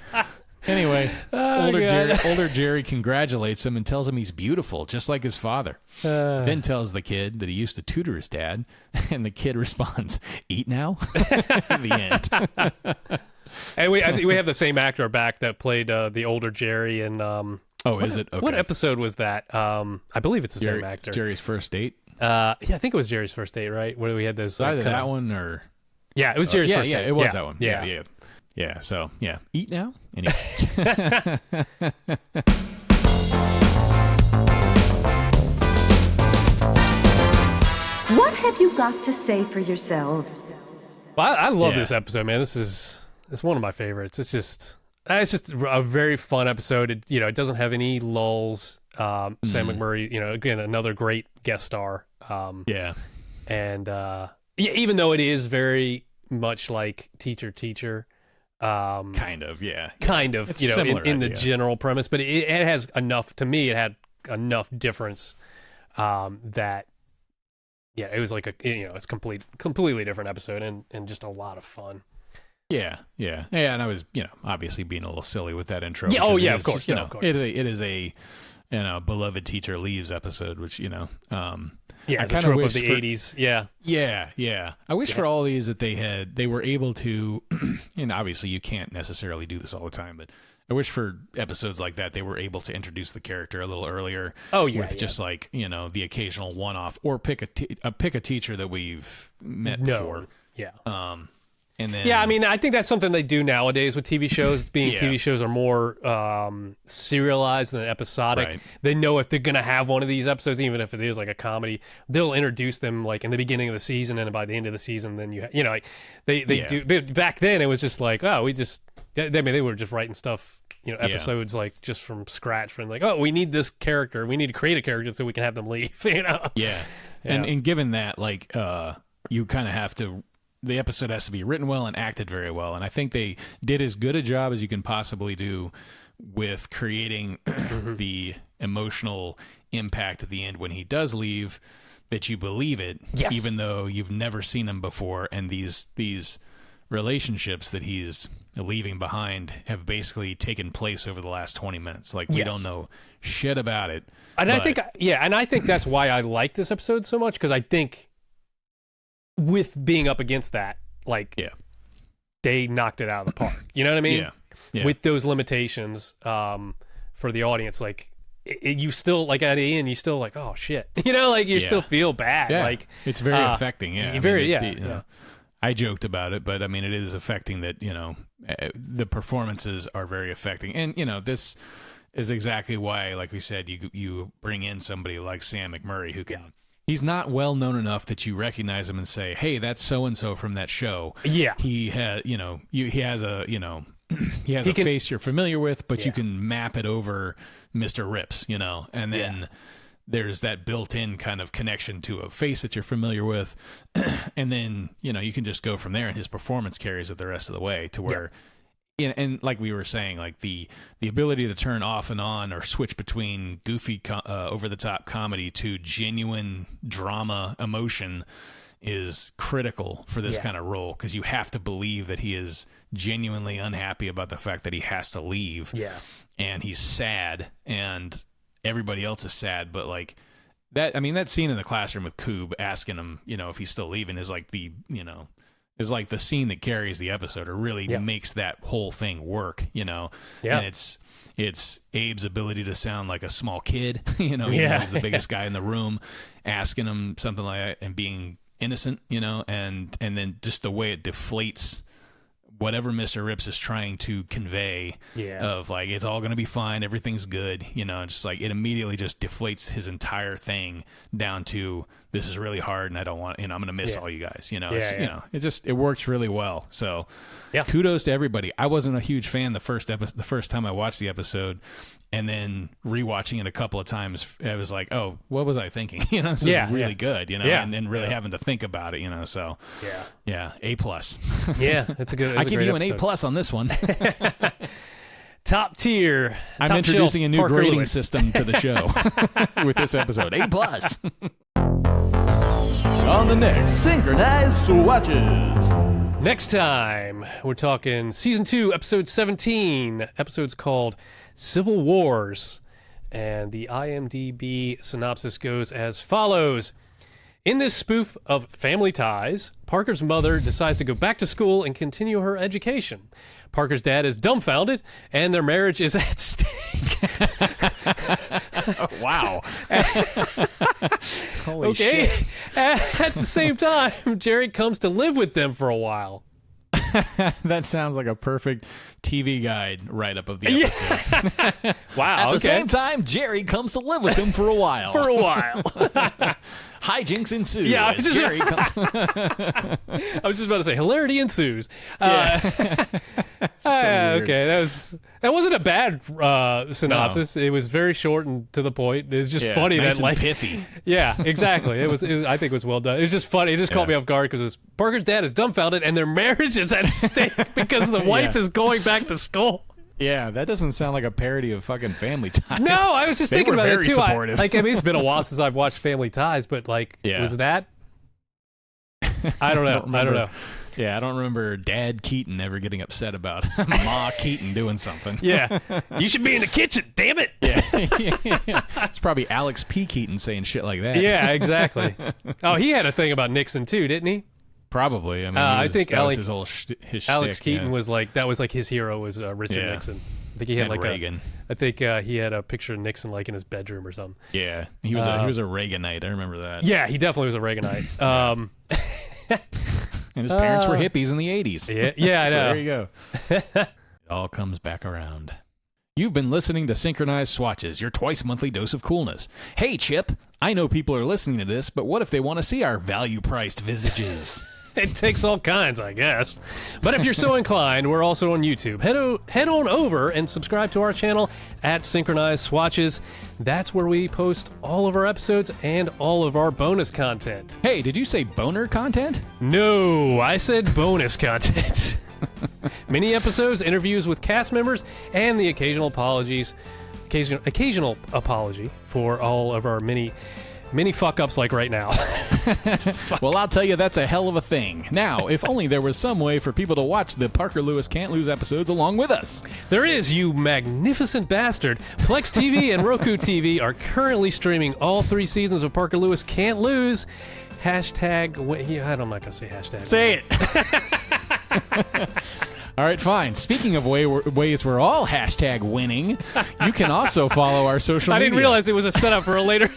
Anyway, older Jerry congratulates him and tells him he's beautiful, just like his father. Then tells the kid that he used to tutor his dad, and the kid responds, "Eat now?" The end. And I think we have the same actor back that played the older Jerry in. Is it? Okay. What episode was that? I believe it's the same actor. Jerry's first date. Yeah, I think it was Jerry's first date, right? Where we had those. Either that one or. Yeah, it was Jerry's first date. Yeah, it was that one. Yeah. Yeah, so, yeah. Eat now? Anyway. What have you got to say for yourselves? Well, I love this episode, man. It's one of my favorites. It's just a very fun episode. It doesn't have any lulls. Sam McMurray, again, another great guest star. Yeah. And even though it is very much like Teacher, kind of, it's in the general premise, but it has enough, to me, it had enough difference that it was like it's completely different episode and just a lot of fun. Yeah, and I was, obviously being a little silly with that intro. Yeah, of course, of course. It is a, beloved teacher leaves episode, which, it's a trope of the 80s. Yeah. I wish for all these that they were able to, and obviously you can't necessarily do this all the time, but I wish for episodes like that they were able to introduce the character a little earlier. With just like, the occasional one-off, or pick a teacher that we've met before. Yeah. And then, I mean, I think that's something they do nowadays with TV shows. TV shows are more serialized than episodic. Right. They know if they're going to have one of these episodes, even if it is like a comedy, they'll introduce them like in the beginning of the season, and by the end of the season, then they do. But back then, it was just like, they were just writing stuff, episodes like just from scratch, from like, we need this character, we need to create a character so we can have them leave. Yeah. And given that, like, you kind of have to. The episode has to be written well and acted very well. And I think they did as good a job as you can possibly do with creating the emotional impact at the end when he does leave, that you believe it, even though you've never seen him before. And these relationships that he's leaving behind have basically taken place over the last 20 minutes. Like, we don't know shit about it. And I think that's why I like this episode so much, because I think with being up against that, they knocked it out of the park. You know what I mean? Yeah. With those limitations for the audience, like you still, like at the end, you still like, oh shit, you still feel bad. Yeah. Like it's very affecting. Yeah, I joked about it, but I mean, it is affecting that. The performances are very affecting, and this is exactly why, like we said, you bring in somebody like Sam McMurray who can he's not well known enough that you recognize him and say, "Hey, that's so and so from that show." Yeah, he has, he has a, he has a face you're familiar with, but you can map it over Mr. Rips, and then there's that built-in kind of connection to a face that you're familiar with, and then you can just go from there, and his performance carries it the rest of the way to where. And like we were saying, like the ability to turn off and on or switch between goofy over-the-top comedy to genuine drama emotion is critical for this kind of role, because you have to believe that he is genuinely unhappy about the fact that he has to leave. Yeah. And he's sad, and everybody else is sad, but like that, I mean, that scene in the classroom with Coob asking him, if he's still leaving is like is like the scene that carries the episode, or really makes that whole thing work, And it's Abe's ability to sound like a small kid, he's the biggest guy in the room, asking him something like that and being innocent, and then just the way it deflates whatever Mr. Rips is trying to convey of like, it's all going to be fine, everything's good, just like it immediately just deflates his entire thing down to, this is really hard and I don't want, I'm going to miss all you guys, it works really well. So kudos to everybody. I wasn't a huge fan the first time I watched the episode, and then rewatching it a couple of times, I was like, oh, what was I thinking? This is really good, and then really having to think about it, so A+. Yeah, it's a good. I give you an A+ on this one. Top tier. I'm introducing a new grading system to the show with this episode. A+. On the next Synchronize Swatches. Next time, we're talking Season 2, Episode 17. Episode's called Civil Wars. And the IMDb synopsis goes as follows. In this spoof of Family Ties, Parker's mother decides to go back to school and continue her education. Parker's dad is dumbfounded, and their marriage is at stake. Wow. Holy shit. At the same time, Jerry comes to live with them for a while. That sounds like a perfect TV guide write-up of the episode. Wow. At the same time, Jerry comes to live with him for a while. Hijinks ensue. Yeah, I was just about to say, hilarity ensues. Okay, that wasn't a bad synopsis. No. It was very short and to the point. It was just funny nice that and pithy. Yeah, exactly. It was. I think it was well done. It was just funny. It just caught me off guard because Parker's dad is dumbfounded and their marriage is at stake because the wife is going back to school. Yeah, that doesn't sound like a parody of fucking Family Ties. No, I was just thinking about it too. Supportive. It's been a while since I've watched Family Ties, but was that? I don't know. Yeah, I don't remember Dad Keaton ever getting upset about Ma Keaton doing something. Yeah, you should be in the kitchen, damn it. Yeah. It's probably Alex P. Keaton saying shit like that. Yeah, exactly. Oh, he had a thing about Nixon too, didn't he? Probably. I mean, I think that was his whole his Alex shtick, Keaton was like, that was like his hero was Richard Nixon. I think he had Reagan. I think he had a picture of Nixon like in his bedroom or something. Yeah, he was a Reaganite. I remember that. Yeah, he definitely was a Reaganite. And his parents were hippies in the 80s. Yeah, I know. So there you go. It all comes back around. You've been listening to Synchronize Swatches, your twice-monthly dose of coolness. Hey, Chip, I know people are listening to this, but what if they want to see our value-priced visages? It takes all kinds, I guess. But if you're so inclined, we're also on YouTube. Head on over and subscribe to our channel at Synchronize Swatches. That's where we post all of our episodes and all of our bonus content. Hey, did you say boner content? No, I said bonus content. Mini episodes, interviews with cast members, and the occasional apology for all of our many fuck-ups like right now. Well, I'll tell you, that's a hell of a thing. Now, if only there was some way for people to watch the Parker Lewis Can't Lose episodes along with us. There is, you magnificent bastard. Plex TV and Roku TV are currently streaming all 3 seasons of Parker Lewis Can't Lose. Hashtag... I'm not going to say hashtag. Say it. All right, fine. Speaking of ways we're all hashtag winning, you can also follow our social media. I didn't realize it was a setup for a later...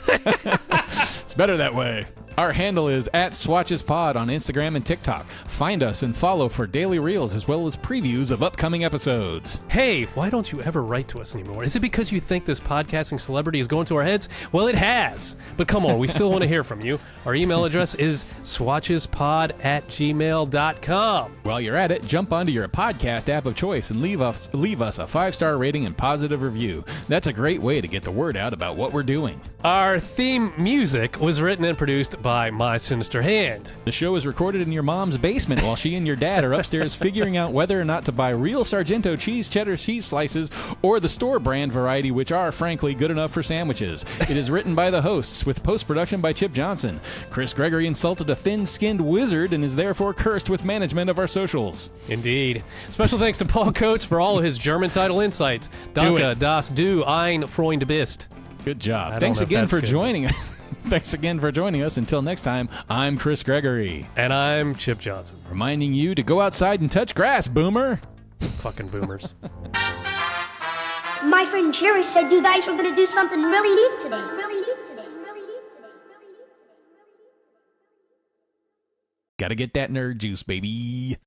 It's better that way. Our handle is @SwatchesPod on Instagram and TikTok. Find us and follow for daily reels as well as previews of upcoming episodes. Hey, why don't you ever write to us anymore? Is it because you think this podcasting celebrity is going to our heads? Well, it has. But come on, we still want to hear from you. Our email address is swatchespod@gmail.com. While you're at it, jump onto your podcast app of choice and leave us a 5-star rating and positive review. That's a great way to get the word out about what we're doing. Our theme music was written and produced by My Sinister Hand. The show is recorded in your mom's basement while she and your dad are upstairs figuring out whether or not to buy real Sargento cheddar cheese slices or the store brand variety, which are, frankly, good enough for sandwiches. It is written by the hosts with post-production by Chip Johnson. Chris Gregory insulted a thin-skinned wizard and is therefore cursed with management of our socials. Indeed. Special thanks to Paul Coates for all of his German title insights. Danke, das du ein Freund bist. Good job. Thanks again for joining us. Thanks again for joining us. Until next time, I'm Chris Gregory. And I'm Chip Johnson. Reminding you to go outside and touch grass, boomer. Fucking boomers. My friend Jerry said you guys were going to do something really neat today. Gotta get that nerd juice, baby.